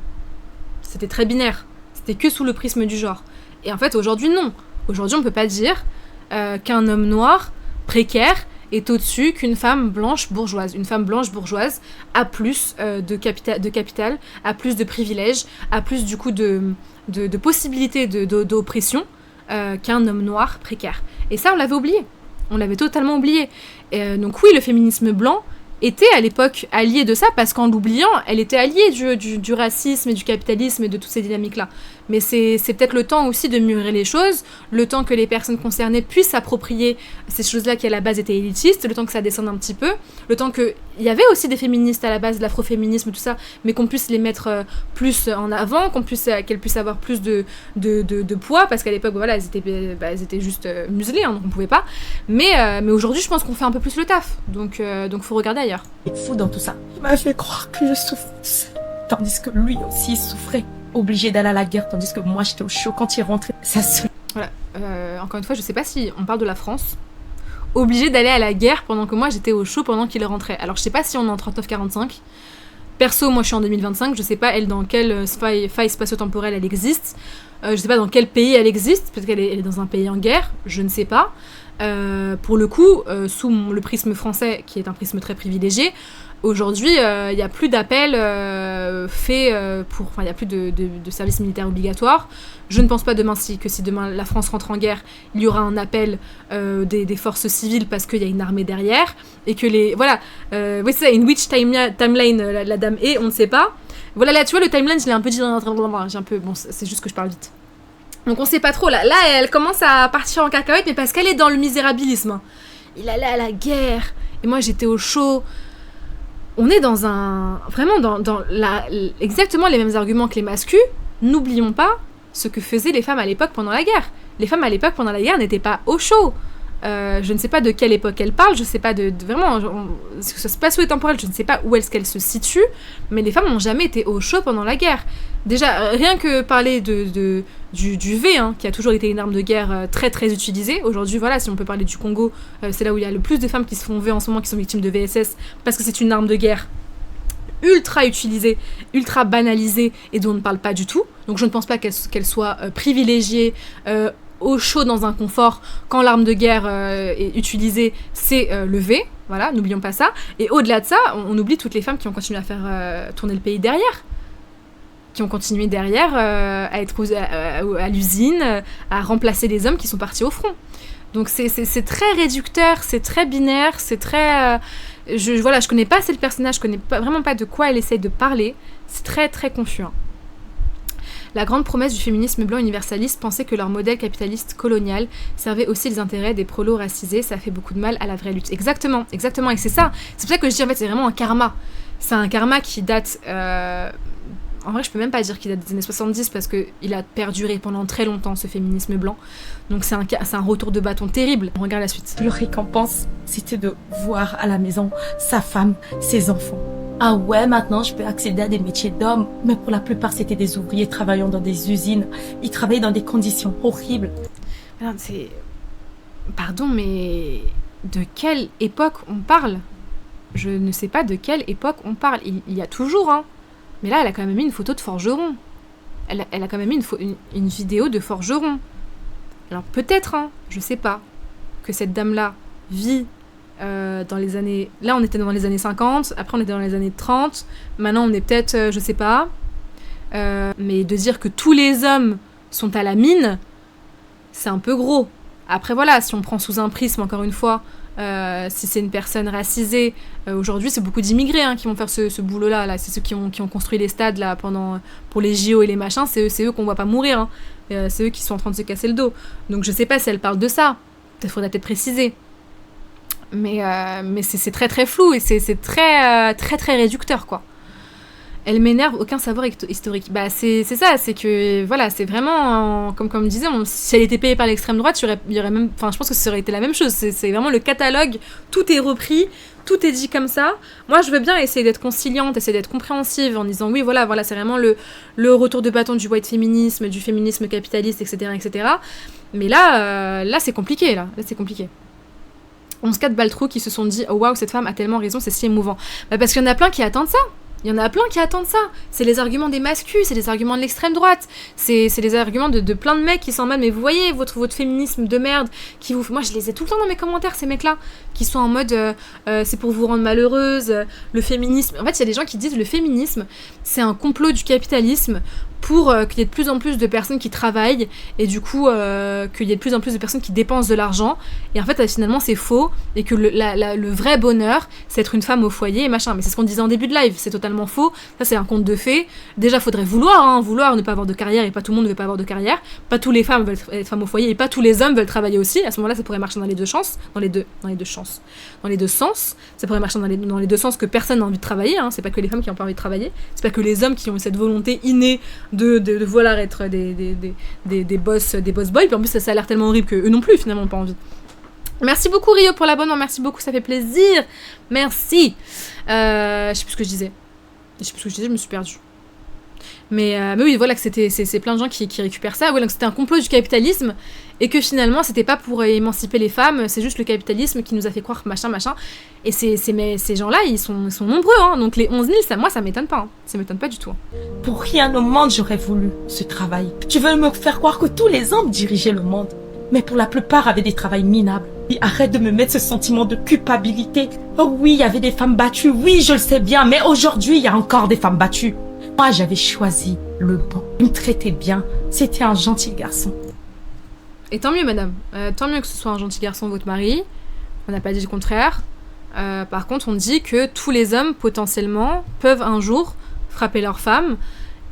C'était très binaire. C'était que sous le prisme du genre. Et en fait, aujourd'hui, non. Aujourd'hui, on ne peut pas dire qu'un homme noir, précaire, est au-dessus qu'une femme blanche bourgeoise. Une femme blanche bourgeoise a plus de capital, a plus de privilèges, a plus du coup de possibilités d'oppression qu'un homme noir précaire. Et ça, on l'avait oublié. On l'avait totalement oublié. Donc oui, le féminisme blanc, était à l'époque alliée de ça, parce qu'en l'oubliant, elle était alliée du racisme et du capitalisme et de toutes ces dynamiques-là. Mais c'est peut-être le temps aussi de mûrir les choses, le temps que les personnes concernées puissent s'approprier ces choses-là qui à la base étaient élitistes, le temps que ça descende un petit peu, le temps qu'il y avait aussi des féministes à la base, de l'afroféminisme, tout ça, mais qu'on puisse les mettre plus en avant, qu'elles puissent avoir plus de poids, parce qu'à l'époque, voilà, elles étaient juste muselées, hein, donc on pouvait pas. Mais aujourd'hui, je pense qu'on fait un peu plus le taf, donc faut regarder ailleurs. Il est fou dans tout ça. Il m'a fait croire que je souffrais, tandis que lui aussi souffrait. Obligé d'aller à la guerre, tandis que moi j'étais au chaud quand il rentrait. Ça se... Voilà. Encore une fois, je sais pas si on parle de la France. Obligé d'aller à la guerre pendant que moi j'étais au chaud pendant qu'il rentrait. Alors je sais pas si on est en 39-45. Perso, moi je suis en 2025. Je sais pas elle dans quelle faille spatio-temporelle elle existe. Je sais pas dans quel pays elle existe. Peut-être qu'elle est dans un pays en guerre. Je ne sais pas. Pour le coup, sous le prisme français, qui est un prisme très privilégié, aujourd'hui, il n'y a plus d'appels faits il n'y a plus de service militaire obligatoire. Je ne pense pas que si demain la France rentre en guerre, il y aura un appel des forces civiles parce qu'il y a une armée derrière et que les... Voilà, oui c'est ça, in which timeline la dame est, on ne sait pas. Voilà, là tu vois le timeline, je l'ai un peu dit, bon c'est juste que je parle vite. Donc on sait pas trop, là elle commence à partir en cacahuète, mais parce qu'elle est dans le misérabilisme. Il allait à la guerre, et moi j'étais au chaud. On est vraiment dans exactement les mêmes arguments que les mascus. N'oublions pas ce que faisaient les femmes à l'époque pendant la guerre. Les femmes à l'époque pendant la guerre n'étaient pas au chaud. Je ne sais pas de quelle époque elle parle, je sais pas vraiment, ce spatio-temporel, je ne sais pas où est-ce qu'elle se situe, mais les femmes n'ont jamais été au chaud pendant la guerre. Déjà, rien que parler du V, hein, qui a toujours été une arme de guerre très très utilisée. Aujourd'hui, voilà, si on peut parler du Congo, c'est là où il y a le plus de femmes qui se font V en ce moment, qui sont victimes de VSS, parce que c'est une arme de guerre ultra utilisée, ultra banalisée, et dont on ne parle pas du tout. Donc je ne pense pas qu'elle soit privilégiée, au chaud dans un confort, quand l'arme de guerre est utilisée, c'est le V, voilà, n'oublions pas ça. Et au-delà de ça, on oublie toutes les femmes qui ont continué à faire tourner le pays derrière, qui ont continué derrière à être à l'usine, à remplacer les hommes qui sont partis au front. Donc c'est très réducteur, c'est très binaire, c'est très... je connais pas assez le personnage, je connais vraiment pas de quoi elle essaye de parler, c'est très très confus. Hein. La grande promesse du féminisme blanc universaliste pensait que leur modèle capitaliste colonial servait aussi les intérêts des prolos racisés, ça fait beaucoup de mal à la vraie lutte. Exactement, et c'est ça. C'est pour ça que je dis en fait c'est vraiment un karma. C'est un karma qui date... En vrai je peux même pas dire qu'il date des années 70 parce qu'il a perduré pendant très longtemps ce féminisme blanc. Donc c'est un retour de bâton terrible. On regarde la suite. Le récompense, c'était de voir à la maison sa femme, ses enfants. Ah ouais, maintenant je peux accéder à des métiers d'hommes, mais pour la plupart c'était des ouvriers travaillant dans des usines. Ils travaillaient dans des conditions horribles. Alors, pardon, mais de quelle époque on parle ? Je ne sais pas de quelle époque on parle. Il y a toujours, hein. Mais là, elle a quand même mis une photo de forgeron. Elle a quand même mis une vidéo de forgeron. Alors peut-être, hein, je sais pas, que cette dame-là vit... dans les années... Là, on était dans les années 50, après on était dans les années 30, maintenant on est peut-être, je sais pas, mais de dire que tous les hommes sont à la mine, c'est un peu gros. Après voilà, si on prend sous un prisme, encore une fois, si c'est une personne racisée, aujourd'hui c'est beaucoup d'immigrés hein, qui vont faire ce boulot-là, là. C'est ceux qui ont construit les stades là, pour les JO et les machins, c'est eux qu'on voit pas mourir, hein. C'est eux qui sont en train de se casser le dos. Donc je sais pas si elle parle de ça, faudrait peut-être préciser. Mais c'est très très flou et c'est très très très réducteur quoi. Elle m'énerve, aucun savoir historique. Bah c'est ça, c'est que voilà, c'est vraiment comme je disais, si elle était payée par l'extrême droite, il y aurait même, enfin je pense que ça aurait été la même chose. C'est vraiment le catalogue, tout est repris, tout est dit comme ça. Moi je veux bien essayer d'être conciliante, essayer d'être compréhensive en disant oui voilà c'est vraiment le retour de bâton du white féminisme, du féminisme capitaliste, etc. Mais là c'est compliqué là c'est compliqué. 11 Baltrou qui se sont dit « Oh waouh, cette femme a tellement raison, c'est si émouvant. » Bah parce qu'il y en a plein qui attendent ça. Il y en a plein qui attendent ça. C'est les arguments des mascus, c'est les arguments de l'extrême droite. C'est les arguments de plein de mecs qui sont en mode « Mais vous voyez, votre féminisme de merde qui vous... » Moi, je les ai tout le temps dans mes commentaires, ces mecs-là, qui sont en mode c'est pour vous rendre malheureuse, le féminisme... » En fait, il y a des gens qui disent « Le féminisme, c'est un complot du capitalisme pour qu'il y ait de plus en plus de personnes qui travaillent et du coup qu'il y ait de plus en plus de personnes qui dépensent de l'argent et en fait finalement c'est faux et que le vrai bonheur c'est être une femme au foyer et machin, mais c'est ce qu'on disait en début de live, c'est totalement faux, ça c'est un conte de fées. Déjà faudrait vouloir ne pas avoir de carrière et pas tout le monde ne veut pas avoir de carrière, pas tous les femmes veulent être femmes au foyer et pas tous les hommes veulent travailler aussi, à ce moment là ça pourrait marcher dans les deux sens, ça pourrait marcher dans les deux sens que personne n'a envie de travailler, hein. C'est pas que les femmes qui n'ont pas envie de travailler, c'est pas que les hommes qui ont cette volonté innée de vouloir être des boss boys, puis en plus ça a l'air tellement horrible que eux non plus finalement n'ont pas envie. Merci beaucoup Rio pour l'abonnement, merci beaucoup, ça fait plaisir, merci. Je sais plus ce que je disais, je me suis perdue. Mais oui, voilà, que c'est plein de gens qui récupèrent ça. Voilà, que c'était un complot du capitalisme et que finalement, c'était pas pour émanciper les femmes, c'est juste le capitalisme qui nous a fait croire machin. Et ces gens-là, ils sont nombreux, hein. Donc les 11 000, moi, ça m'étonne pas. Hein. Ça m'étonne pas du tout. Hein. Pour rien au monde, j'aurais voulu ce travail. Tu veux me faire croire que tous les hommes dirigeaient le monde, mais pour la plupart avaient des travails minables. Et arrête de me mettre ce sentiment de culpabilité. Oh oui, il y avait des femmes battues, oui, je le sais bien, mais aujourd'hui, il y a encore des femmes battues. Moi, j'avais choisi le bon. Il me traitait bien. C'était un gentil garçon. Et tant mieux, madame. Tant mieux que ce soit un gentil garçon, votre mari. On n'a pas dit le contraire. Par contre, on dit que tous les hommes, potentiellement, peuvent un jour frapper leur femme,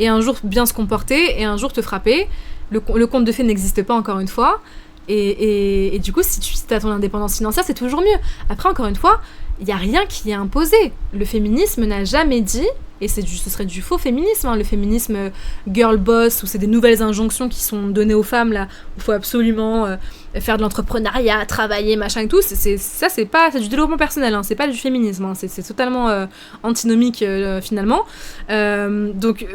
et un jour bien se comporter, et un jour te frapper. Le conte de fées n'existe pas, encore une fois. Et du coup, si tu as ton indépendance financière, c'est toujours mieux. Après, encore une fois, il n'y a rien qui est imposé. Le féminisme n'a jamais dit, et ce serait du faux féminisme, hein, le féminisme girl boss, où c'est des nouvelles injonctions qui sont données aux femmes, là, où il faut absolument faire de l'entrepreneuriat, travailler, machin et tout. C'est du développement personnel, hein, c'est pas du féminisme, hein, c'est totalement antinomique finalement. Donc,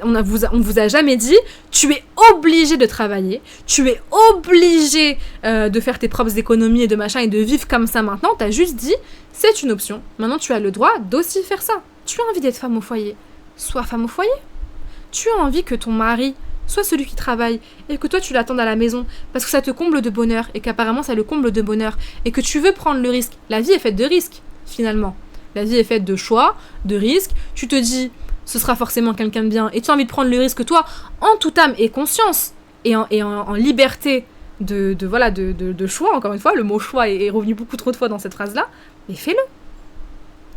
on vous a jamais dit, tu es obligé de travailler, tu es obligé de faire tes propres économies et de machin et de vivre comme ça maintenant. T'as juste dit, c'est une option. Maintenant, tu as le droit d'aussi faire ça. Tu as envie d'être femme au foyer, sois femme au foyer. Tu as envie que ton mari soit celui qui travaille et que toi tu l'attendes à la maison parce que ça te comble de bonheur et qu'apparemment ça le comble de bonheur et que tu veux prendre le risque. La vie est faite de risques, finalement. La vie est faite de choix, de risques. Tu te dis, ce sera forcément quelqu'un de bien et tu as envie de prendre le risque, toi, en toute âme et conscience et en liberté de choix, encore une fois. Le mot choix est revenu beaucoup trop de fois dans cette phrase-là. Mais fais-le.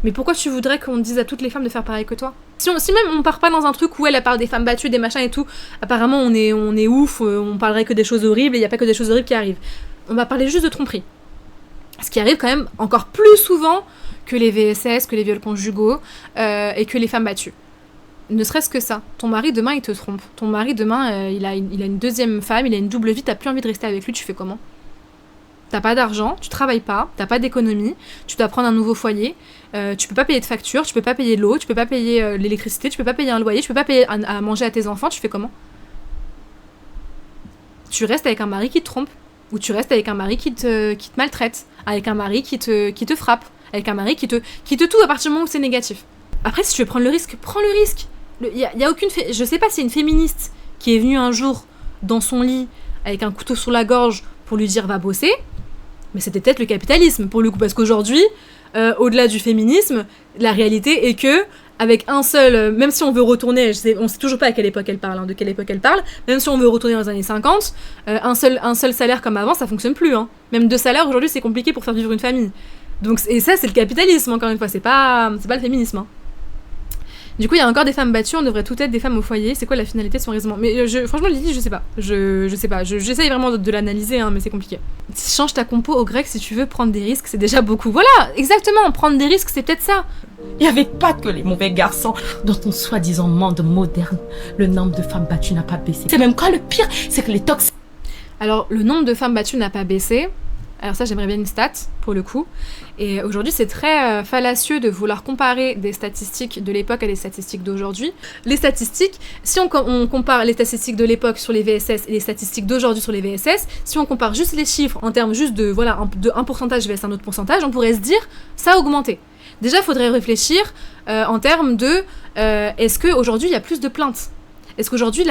Mais pourquoi tu voudrais qu'on dise à toutes les femmes de faire pareil que toi ? Si même on part pas dans un truc où elle parle des femmes battues, des machins et tout, apparemment on est ouf, on parlerait que des choses horribles et il n'y a pas que des choses horribles qui arrivent. On va parler juste de tromperie. Ce qui arrive quand même encore plus souvent que les VSS, que les viols conjugaux et que les femmes battues. Ne serait-ce que ça. Ton mari demain il te trompe. Ton mari demain il a une deuxième femme, il a une double vie, t'as plus envie de rester avec lui, tu fais comment ? T'as pas d'argent, tu travailles pas, t'as pas d'économie, tu dois prendre un nouveau foyer, tu peux pas payer de facture, tu peux pas payer l'eau, tu peux pas payer l'électricité, tu peux pas payer un loyer, tu peux pas payer à manger à tes enfants, tu fais comment ? Tu restes avec un mari qui te trompe, ou tu restes avec un mari qui te maltraite, avec un mari qui te frappe, avec un mari qui te tout à partir du moment où c'est négatif. Après, si tu veux prendre le risque, prends le risque. Y a aucune je sais pas si une féministe qui est venue un jour dans son lit avec un couteau sur la gorge pour lui dire va bosser, mais c'était peut-être le capitalisme pour le coup, parce qu'aujourd'hui, au-delà du féminisme, la réalité est que avec un seul, même si on veut retourner, on sait toujours pas à quelle époque elle parle, hein, de quelle époque elle parle, même si on veut retourner dans les années 50, un seul salaire comme avant, ça fonctionne plus. Hein. Même 2 salaires, aujourd'hui, c'est compliqué pour faire vivre une famille. Donc, et ça, c'est le capitalisme, encore une fois, c'est pas le féminisme. Hein. Du coup, il y a encore des femmes battues, on devrait toutes être des femmes au foyer. C'est quoi la finalité de son raisonnement ? Mais franchement, Lydie, je sais pas. Je sais pas. J'essaye vraiment de l'analyser, hein, mais c'est compliqué. Change ta compo au grec si tu veux prendre des risques, c'est déjà beaucoup. Voilà, exactement, prendre des risques, c'est peut-être ça. Il n'y avait pas que les mauvais garçons dans ton soi-disant monde moderne. Le nombre de femmes battues n'a pas baissé. C'est même quoi le pire ? C'est que les toxiques... Alors, le nombre de femmes battues n'a pas baissé. Alors ça, j'aimerais bien une stat, pour le coup. Et aujourd'hui, c'est très fallacieux de vouloir comparer des statistiques de l'époque à des statistiques d'aujourd'hui. Les statistiques, si on compare les statistiques de l'époque sur les VSS et les statistiques d'aujourd'hui sur les VSS, si on compare juste les chiffres en termes juste de un pourcentage vs un autre pourcentage, on pourrait se dire, ça a augmenté. Déjà, il faudrait réfléchir en termes de, est-ce qu'aujourd'hui, il y a plus de plaintes ? Est-ce qu'aujourd'hui,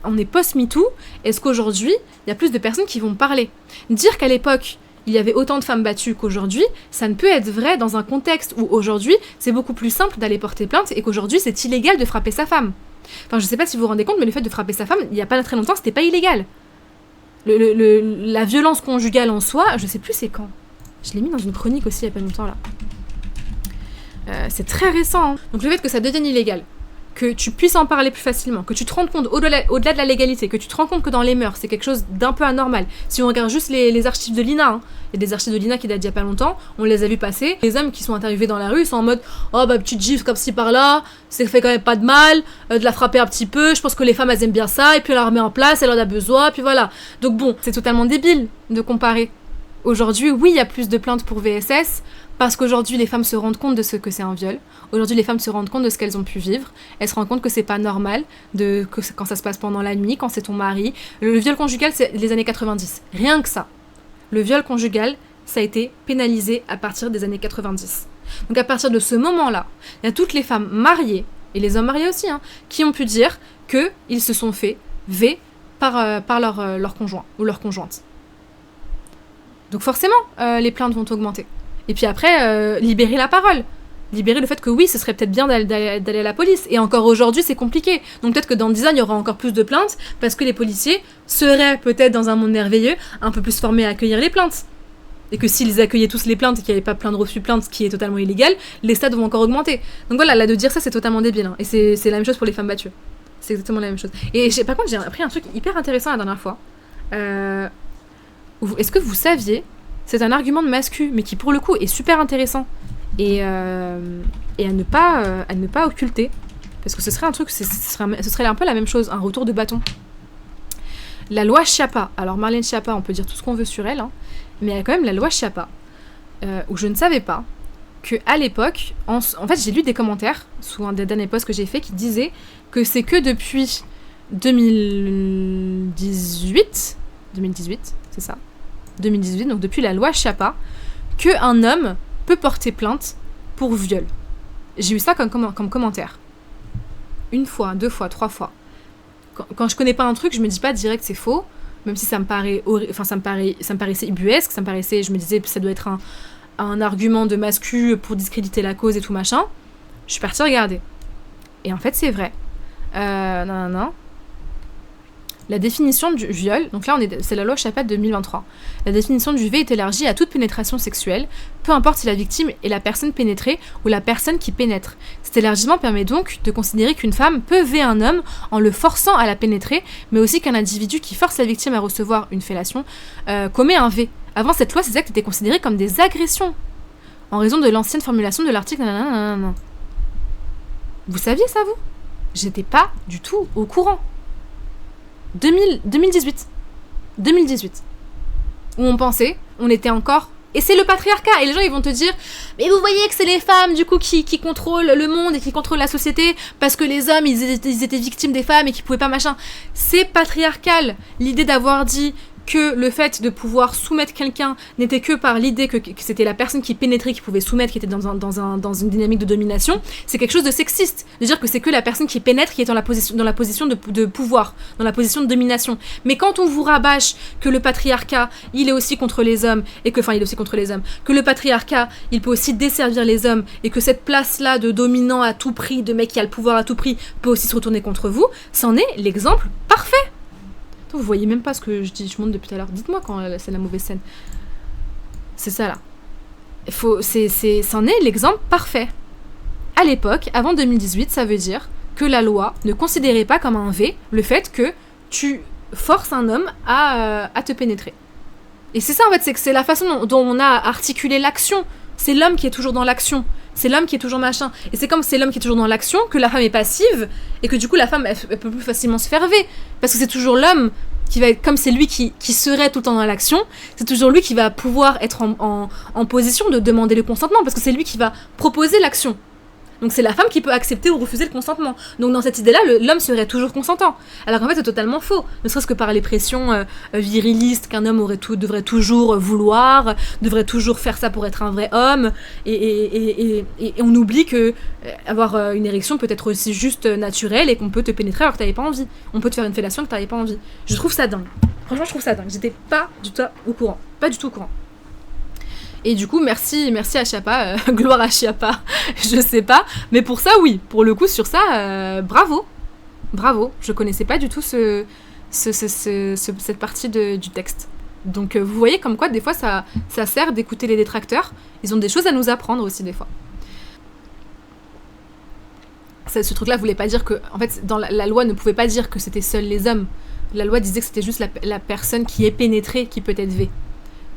on est post-MeToo, est-ce qu'aujourd'hui, il y a plus de personnes qui vont parler ? Dire qu'à l'époque, il y avait autant de femmes battues qu'aujourd'hui, ça ne peut être vrai dans un contexte où aujourd'hui, c'est beaucoup plus simple d'aller porter plainte et qu'aujourd'hui, c'est illégal de frapper sa femme. Enfin, je sais pas si vous vous rendez compte, mais le fait de frapper sa femme, il y a pas très longtemps, c'était pas illégal. La violence conjugale en soi, je sais plus c'est quand. Je l'ai mis dans une chronique aussi il y a pas longtemps là. C'est très récent. Hein. Donc le fait que ça devienne illégal, que tu puisses en parler plus facilement, que tu te rendes compte au-delà de la légalité, que tu te rends compte que dans les mœurs, c'est quelque chose d'un peu anormal. Si on regarde juste les archives de l'INA, hein, il y a des archives de l'INA qui datent d'il y a pas longtemps, on les a vus passer. Les hommes qui sont interviewés dans la rue sont en mode « Oh bah petite gifle comme ci par là, ça fait quand même pas de mal, de la frapper un petit peu, je pense que les femmes elles aiment bien ça, et puis elle la remet en place, elle en a besoin, puis voilà. » Donc bon, c'est totalement débile de comparer. Aujourd'hui, oui, il y a plus de plaintes pour VSS, parce qu'aujourd'hui, les femmes se rendent compte de ce que c'est un viol. Aujourd'hui, les femmes se rendent compte de ce qu'elles ont pu vivre. Elles se rendent compte que c'est pas normal, quand ça se passe pendant la nuit, quand c'est ton mari. Le viol conjugal, c'est les années 90. Rien que ça. Le viol conjugal, ça a été pénalisé à partir des années 90. Donc à partir de ce moment-là, il y a toutes les femmes mariées, et les hommes mariés aussi, hein, qui ont pu dire qu'ils se sont fait par leur conjoint ou leur conjointe. Donc forcément, les plaintes vont augmenter. Et puis après, libérer la parole. Libérer le fait que oui, ce serait peut-être bien d'aller à la police. Et encore aujourd'hui, c'est compliqué. Donc peut-être que dans 10 ans, il y aura encore plus de plaintes, parce que les policiers seraient peut-être dans un monde merveilleux, un peu plus formés à accueillir les plaintes. Et que s'ils accueillaient tous les plaintes et qu'il n'y avait pas plein de refus-plaintes, ce qui est totalement illégal, les stades vont encore augmenter. Donc voilà, là de dire ça, c'est totalement débile. Hein. Et c'est la même chose pour les femmes battues. C'est exactement la même chose. Et par contre, j'ai appris un truc hyper intéressant la dernière fois. Est-ce que vous saviez, c'est un argument de mascu, mais qui pour le coup est super intéressant et à ne pas occulter, parce que ce serait un truc, ce serait un peu la même chose, un retour de bâton. La loi Schiappa, alors Marlène Schiappa, on peut dire tout ce qu'on veut sur elle, hein, mais il y a quand même la loi Schiappa, où je ne savais pas qu'à l'époque, en fait j'ai lu des commentaires sous un des derniers posts que j'ai fait qui disaient que c'est que depuis 2018, c'est ça 2018, donc depuis la loi Schiappa, qu'un homme peut porter plainte pour viol. J'ai eu ça comme commentaire. 1 fois, 2 fois, 3 fois. Quand je connais pas un truc, je me dis pas direct c'est faux, même si ça me paraissait ubuesque, je me disais ça doit être un argument de mascu pour discréditer la cause et tout machin. Je suis partie regarder. Et en fait c'est vrai. Non. La définition du viol, donc là c'est la loi Schiappa de 2023. La définition du viol est élargie à toute pénétration sexuelle, peu importe si la victime est la personne pénétrée ou la personne qui pénètre. Cet élargissement permet donc de considérer qu'une femme peut violer un homme en le forçant à la pénétrer, mais aussi qu'un individu qui force la victime à recevoir une fellation commet un V. Avant cette loi, ces actes étaient considérés comme des agressions, en raison de l'ancienne formulation de l'article. Vous saviez ça, vous ? J'étais pas du tout au courant. 2018, où on pensait, on était encore, et c'est le patriarcat, et les gens ils vont te dire, mais vous voyez que c'est les femmes du coup qui contrôlent le monde et qui contrôlent la société, parce que les hommes ils étaient victimes des femmes et qu'ils pouvaient pas machin. C'est patriarcal, l'idée d'avoir dit que le fait de pouvoir soumettre quelqu'un n'était que par l'idée que c'était la personne qui pénétrait qui pouvait soumettre, qui était dans une dynamique de domination, c'est quelque chose de sexiste. De dire que c'est que la personne qui pénètre qui est dans la position de pouvoir, dans la position de domination. Mais quand on vous rabâche que le patriarcat, il est aussi contre les hommes, que le patriarcat, il peut aussi desservir les hommes, et que cette place-là de dominant à tout prix, de mec qui a le pouvoir à tout prix, peut aussi se retourner contre vous, c'en est l'exemple parfait. Vous voyez même pas ce que je montre depuis tout à l'heure. Dites-moi quand c'est la mauvaise scène. C'est ça là. C'en est l'exemple parfait. À l'époque, avant 2018, ça veut dire que la loi ne considérait pas comme un V le fait que tu forces un homme à te pénétrer. Et c'est ça en fait, c'est que c'est la façon dont on a articulé l'action. C'est l'homme qui est toujours dans l'action. C'est l'homme qui est toujours machin. Et c'est comme c'est l'homme qui est toujours dans l'action que la femme est passive et que du coup la femme elle peut plus facilement se faire V. Parce que c'est toujours l'homme qui va être, comme c'est lui qui serait tout le temps dans l'action, c'est toujours lui qui va pouvoir être en position de demander le consentement parce que c'est lui qui va proposer l'action. Donc c'est la femme qui peut accepter ou refuser le consentement. Donc dans cette idée-là, l'homme serait toujours consentant. Alors qu'en fait c'est totalement faux. Ne serait-ce que par les pressions virilistes qu'un homme devrait toujours vouloir, devrait toujours faire ça pour être un vrai homme. Et on oublie que avoir une érection peut être aussi juste naturel et qu'on peut te pénétrer alors que t'avais pas envie. On peut te faire une fellation que t'avais pas envie. Je trouve ça dingue. Franchement je trouve ça dingue. J'étais pas du tout au courant. Pas du tout au courant. Et du coup, merci à Schiappa, gloire à Schiappa, je sais pas, mais pour ça, oui, pour le coup, sur ça, bravo. Bravo, je connaissais pas du tout cette partie du texte. Donc vous voyez comme quoi des fois ça sert d'écouter les détracteurs. Ils ont des choses à nous apprendre aussi des fois. Ce truc-là voulait pas dire que... En fait, dans la loi ne pouvait pas dire que c'était seuls les hommes. La loi disait que c'était juste la personne qui est pénétrée qui peut être V.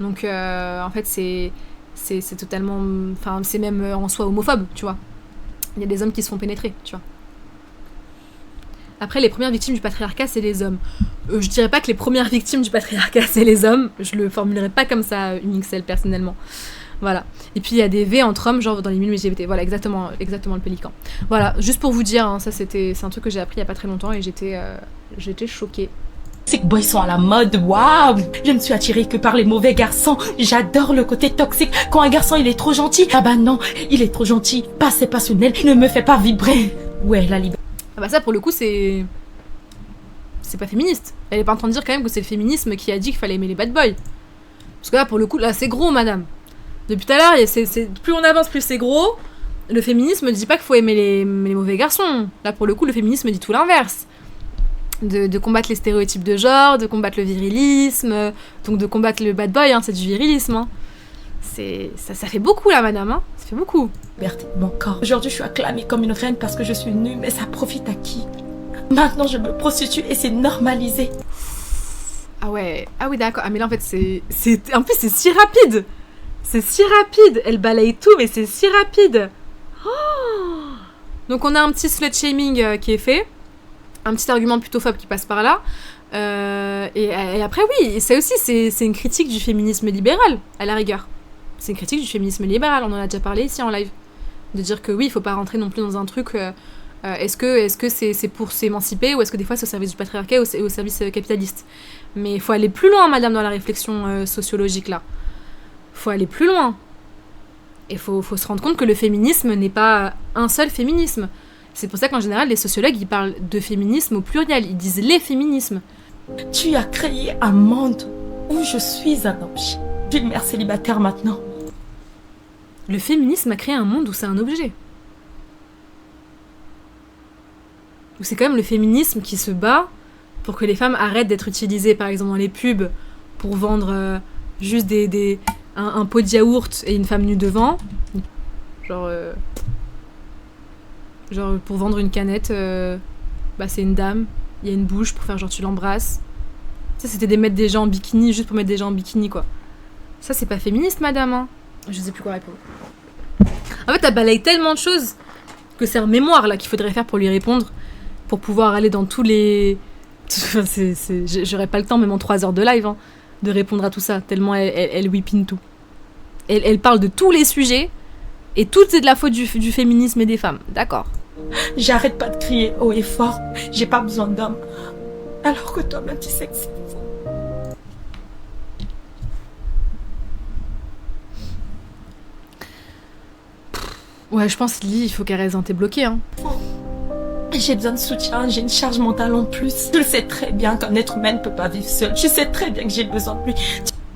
Donc en fait c'est totalement... Enfin c'est même en soi homophobe, tu vois. Il y a des hommes qui se font pénétrer, tu vois. Après, les premières victimes du patriarcat, c'est les hommes. Je dirais pas que les premières victimes du patriarcat, c'est les hommes. Je le formulerai pas comme ça, UNIXL, personnellement. Voilà. Et puis, il y a des V entre hommes, genre dans les milieux LGBT. Voilà, exactement le pélican. Voilà, juste pour vous dire, hein, c'est un truc que j'ai appris il y a pas très longtemps et j'étais choquée. Toxic boys sont à la mode, waouh! Je ne suis attirée que par les mauvais garçons. J'adore le côté toxique. Quand un garçon il est trop gentil, ah bah non, il est trop gentil, pas assez passionnel, ne me fait pas vibrer. Ouais, la liberté. Ah bah ça pour le coup c'est pas féministe. Elle est pas en train de dire quand même que c'est le féminisme qui a dit qu'il fallait aimer les bad boys. Parce que là pour le coup là c'est gros madame. Depuis tout à l'heure plus on avance plus c'est gros. Le féminisme ne dit pas qu'il faut aimer les mauvais garçons. Là pour le coup le féminisme dit tout l'inverse. De combattre les stéréotypes de genre, de combattre le virilisme, donc de combattre le bad boy, hein, c'est du virilisme. Hein. Ça fait beaucoup là madame, hein. Ça fait beaucoup. Liberté de mon corps. Aujourd'hui je suis acclamée comme une reine parce que je suis nue, mais ça profite à qui? Maintenant je me prostitue et c'est normalisé. Ah ouais, ah oui d'accord, ah mais là en fait en plus c'est si rapide. C'est si rapide, elle balaye tout mais c'est si rapide. Oh donc on a un petit slut shaming qui est fait. Un petit argument plutôt faible qui passe par là. Et après, oui, ça aussi, c'est une critique du féminisme libéral, à la rigueur. C'est une critique du féminisme libéral, on en a déjà parlé ici en live. De dire que oui, il faut pas rentrer non plus dans un truc... est-ce que c'est pour s'émanciper ou est-ce que des fois c'est au service du patriarcat ou au service capitaliste? Mais il faut aller plus loin, madame, dans la réflexion sociologique, là. Il faut aller plus loin. Et il faut se rendre compte que le féminisme n'est pas un seul féminisme. C'est pour ça qu'en général, les sociologues, ils parlent de féminisme au pluriel. Ils disent les féminismes. Tu as créé un monde où je suis un objet. Je suis une mère célibataire maintenant. Le féminisme a créé un monde où c'est un objet. Où c'est quand même le féminisme qui se bat pour que les femmes arrêtent d'être utilisées, par exemple, dans les pubs, pour vendre juste un pot de yaourt et une femme nue devant. Genre pour vendre une canette, c'est une dame, il y a une bouche pour faire genre tu l'embrasses. Ça c'était mettre des gens en bikini juste pour mettre des gens en bikini quoi. Ça c'est pas féministe madame hein. Je sais plus quoi répondre. En fait elle balaye tellement de choses que c'est un mémoire là qu'il faudrait faire pour lui répondre. Pour pouvoir aller dans tous les... J'aurais pas le temps même en 3 heures de live hein, de répondre à tout ça. Tellement elle whippine tout. Elle parle de tous les sujets. Et tout c'est de la faute du féminisme et des femmes. D'accord. J'arrête pas de crier haut et fort. J'ai pas besoin d'hommes. Alors que toi-même, tu sais que c'est faux. Ouais, je pense, Lily, il faut qu'elle reste dans tes bloqués. Hein. J'ai besoin de soutien, j'ai une charge mentale en plus. Je le sais très bien qu'un être humain ne peut pas vivre seul. Je sais très bien que j'ai besoin de lui.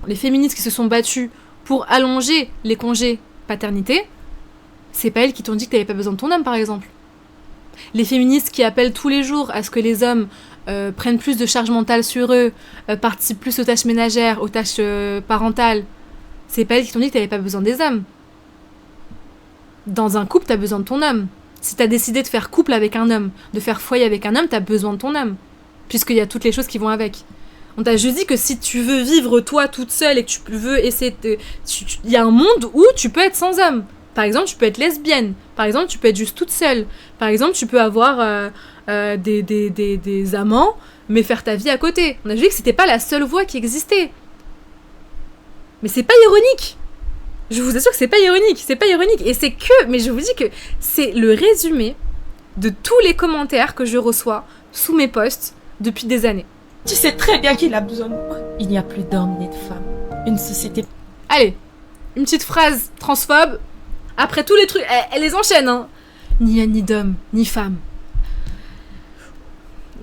Les féministes qui se sont battues pour allonger les congés paternité, c'est pas elles qui t'ont dit que t'avais pas besoin de ton homme, par exemple. Les féministes qui appellent tous les jours à ce que les hommes prennent plus de charge mentale sur eux, participent plus aux tâches ménagères, aux tâches parentales, c'est pas elles qui t'ont dit que t'avais pas besoin des hommes. Dans un couple, t'as besoin de ton homme. Si t'as décidé de faire couple avec un homme, de faire foyer avec un homme, t'as besoin de ton homme. Puisqu'il y a toutes les choses qui vont avec. On t'a juste dit que si tu veux vivre toi toute seule et que tu veux essayer de... Il y a un monde où tu peux être sans homme. Par exemple, tu peux être lesbienne. Par exemple, tu peux être juste toute seule. Par exemple, tu peux avoir des amants, mais faire ta vie à côté. On a vu que c'était pas la seule voie qui existait. Mais c'est pas ironique. Je vous assure que c'est pas ironique. C'est pas ironique. Et c'est que... Mais je vous dis que c'est le résumé de tous les commentaires que je reçois sous mes posts depuis des années. Tu sais très bien qu'il a besoin de moi. Il n'y a plus d'hommes ni de femmes. Une société... Allez, une petite phrase transphobe. Après tous les trucs, elle les enchaîne, hein. Ni d'homme, ni femme.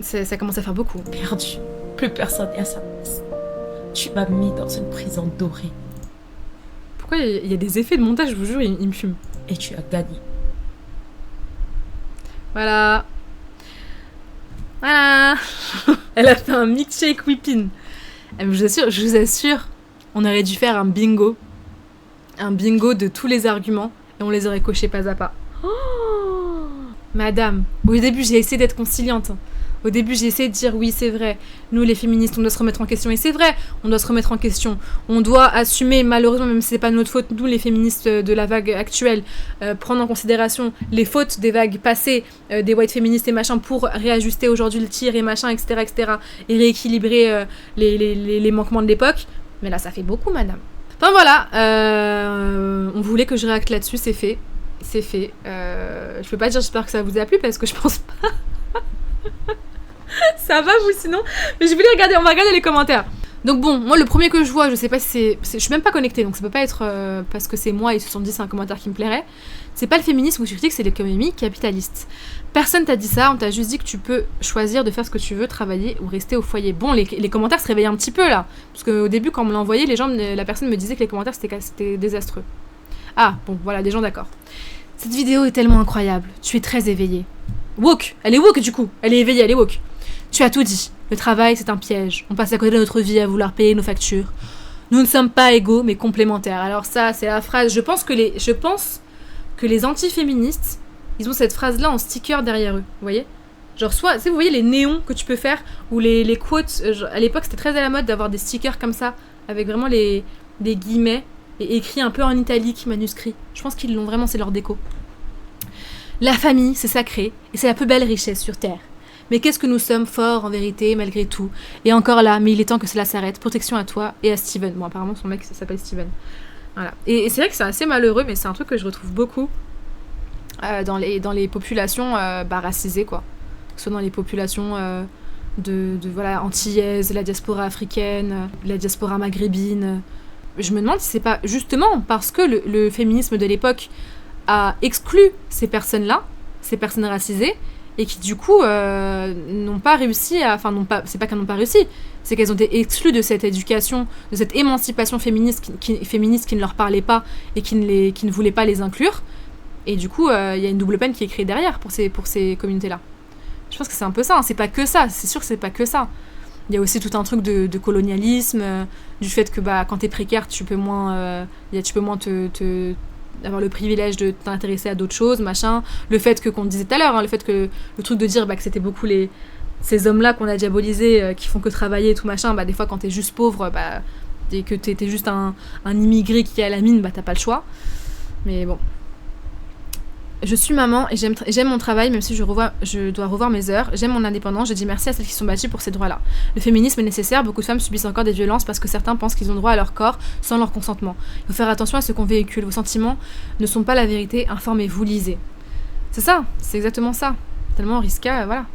Ça commence à faire beaucoup. Perdu. Plus personne n'est à sa place. Tu m'as mis dans une prison dorée. Pourquoi il y a des effets de montage, je vous jure, il me fume. Et tu as gagné. Voilà. Voilà. Elle a fait un milkshake whipping. Je vous assure, on aurait dû faire un bingo de tous les arguments et on les aurait cochés pas à pas. Oh, madame, au début j'ai essayé d'être conciliante. Au début j'ai essayé de dire oui c'est vrai, nous les féministes on doit se remettre en question et c'est vrai, on doit se remettre en question. On doit assumer malheureusement même si c'est pas notre faute, nous les féministes de la vague actuelle, prendre en considération les fautes des vagues passées, des white féministes et machin pour réajuster aujourd'hui le tir et machin etc et rééquilibrer les manquements de l'époque. Mais là ça fait beaucoup madame. Enfin voilà, on voulait que je réacte là-dessus, c'est fait. Je peux pas dire j'espère que ça vous a plu parce que je pense pas. Ça va vous sinon? Mais je voulais regarder, on va regarder les commentaires. Donc bon, moi le premier que je vois, je sais pas si c'est je suis même pas connectée, donc ça peut pas être parce que c'est moi et 70 c'est un commentaire qui me plairait. C'est pas le féminisme que tu critiques, c'est l'économie capitaliste. Personne t'a dit ça, on t'a juste dit que tu peux choisir de faire ce que tu veux, travailler ou rester au foyer. Bon, les commentaires se réveillaient un petit peu là, parce qu'au début quand on me l'a envoyé, la personne me disait que les commentaires c'était désastreux. Ah bon, voilà, des gens d'accord. Cette vidéo est tellement incroyable, tu es très éveillée. Woke, elle est woke du coup, elle est éveillée, elle est woke. Tu as tout dit, le travail c'est un piège, on passe à côté de notre vie à vouloir payer nos factures. Nous ne sommes pas égaux mais complémentaires. Alors ça c'est la phrase, je pense que les anti-féministes, ils ont cette phrase là en sticker derrière eux, vous voyez? Genre soit, vous voyez les néons que tu peux faire, ou les quotes, à l'époque c'était très à la mode d'avoir des stickers comme ça, avec vraiment des guillemets, et écrit un peu en italique, manuscrit. Je pense qu'ils l'ont vraiment, c'est leur déco. La famille, c'est sacré, et c'est la plus belle richesse sur Terre. Mais qu'est-ce que nous sommes forts en vérité, malgré tout. Et encore là, mais il est temps que cela s'arrête. Protection à toi et à Steven. Bon, apparemment, son mec s'appelle Steven. Voilà. Et c'est vrai que c'est assez malheureux, mais c'est un truc que je retrouve beaucoup dans les populations racisées, quoi. Que ce soit dans les populations voilà, antillaises, la diaspora africaine, la diaspora maghrébine. Je me demande si c'est pas justement parce que le féminisme de l'époque a exclu ces personnes-là, ces personnes racisées, et qui du coup n'ont pas réussi à... Enfin, c'est pas qu'elles n'ont pas réussi, c'est qu'elles ont été exclues de cette éducation, de cette émancipation féministe qui ne leur parlait pas et qui ne voulait pas les inclure. Et du coup, il y a une double peine qui est créée derrière pour ces communautés-là. Je pense que c'est un peu ça, hein. C'est pas que ça, c'est sûr que c'est pas que ça. Il y a aussi tout un truc de colonialisme, du fait que quand t'es précaire, tu peux moins avoir le privilège de t'intéresser à d'autres choses, machin. Le fait que, qu'on disait tout à l'heure, hein, le fait que le truc de dire que c'était beaucoup ces hommes-là qu'on a diabolisés, qui font que travailler et tout machin, des fois quand t'es juste pauvre, et que t'es juste un immigré qui est à la mine, t'as pas le choix. Mais bon. Je suis maman et j'aime mon travail, même si je dois revoir mes heures. J'aime mon indépendance, je dis merci à celles qui sont battues pour ces droits-là. Le féminisme est nécessaire, beaucoup de femmes subissent encore des violences parce que certains pensent qu'ils ont droit à leur corps sans leur consentement. Il faut faire attention à ce qu'on véhicule. Vos sentiments ne sont pas la vérité, informez-vous, lisez. C'est ça, c'est exactement ça. Tellement risqué, voilà.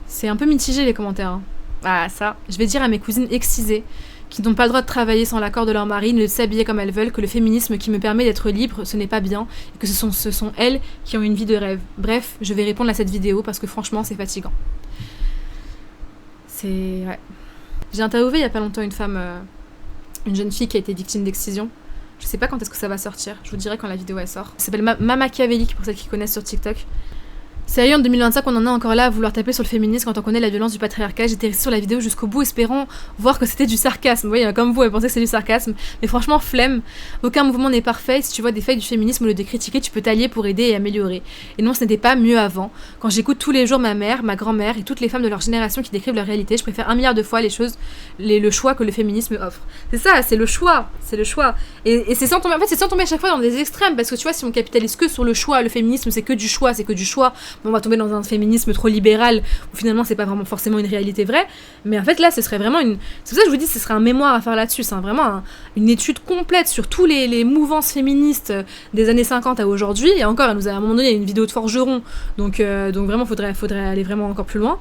C'est un peu mitigé les commentaires. Hein. Ah, ça. Je vais dire à mes cousines excisées qui n'ont pas le droit de travailler sans l'accord de leur mari, de s'habiller comme elles veulent, que le féminisme qui me permet d'être libre, ce n'est pas bien, et que ce sont elles qui ont une vie de rêve. Bref, je vais répondre à cette vidéo parce que franchement, c'est fatigant. Ouais. J'ai interviewé il y a pas longtemps une jeune fille qui a été victime d'excision. Je sais pas quand est-ce que ça va sortir, je vous dirai quand la vidéo elle sort. Elle s'appelle Mama Machiavélique pour celles qui connaissent sur TikTok. Sérieux, en 2025, on en est encore là à vouloir taper sur le féminisme quand on connaît la violence du patriarcat. J'étais restée sur la vidéo jusqu'au bout, espérant voir que c'était du sarcasme. Vous voyez, comme vous, elle pensait que c'était du sarcasme. Mais franchement, flemme. Aucun mouvement n'est parfait. Si tu vois des failles du féminisme au lieu de critiquer, tu peux t'allier pour aider et améliorer. Et non, ce n'était pas mieux avant. Quand j'écoute tous les jours ma mère, ma grand-mère et toutes les femmes de leur génération qui décrivent leur réalité, je préfère 1 milliard de fois le choix que le féminisme offre. C'est ça, c'est le choix. C'est le choix. Et c'est sans tomber, en fait, c'est sans tomber à chaque fois dans des extrêmes. Parce que tu vois, si on capitalise que sur le choix, le féminisme, c'est que du choix. On va tomber dans un féminisme trop libéral où finalement c'est pas vraiment forcément une réalité vraie, mais en fait là ce serait vraiment c'est pour ça que je vous dis ce serait un mémoire à faire là-dessus, c'est vraiment une étude complète sur tous les mouvances féministes des années 50 à aujourd'hui, et encore elle nous a à un moment donné une vidéo de forgeron, donc vraiment faudrait aller vraiment encore plus loin.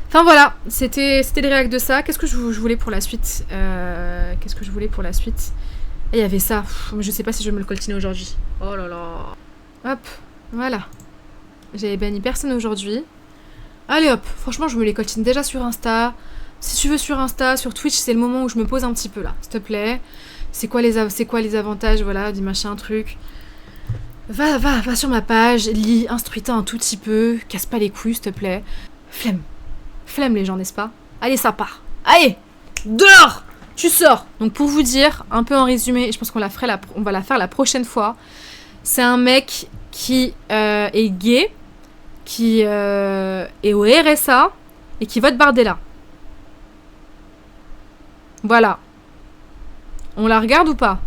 Enfin voilà, c'était les réacts de ça. Qu'est-ce que je voulais pour la suite Et il y avait ça, je sais pas si je vais me le coltiner aujourd'hui. Oh là là. Hop, voilà. J'avais banni personne aujourd'hui. Allez hop, franchement je me les coltine déjà sur Insta. Si tu veux sur Insta, sur Twitch, c'est le moment où je me pose un petit peu là, s'il te plaît. C'est quoi les avantages, voilà, du machin, truc. Va sur ma page, lis, instruis-toi un tout petit peu, casse pas les couilles, s'il te plaît. Flemme. Flemme les gens, n'est-ce pas? Allez, ça part. Allez, dehors. Tu sors. Donc pour vous dire, un peu en résumé, je pense qu'on va la faire la prochaine fois. C'est un mec qui est gay, qui est au RSA et qui vote Bardella. Voilà. On la regarde ou pas?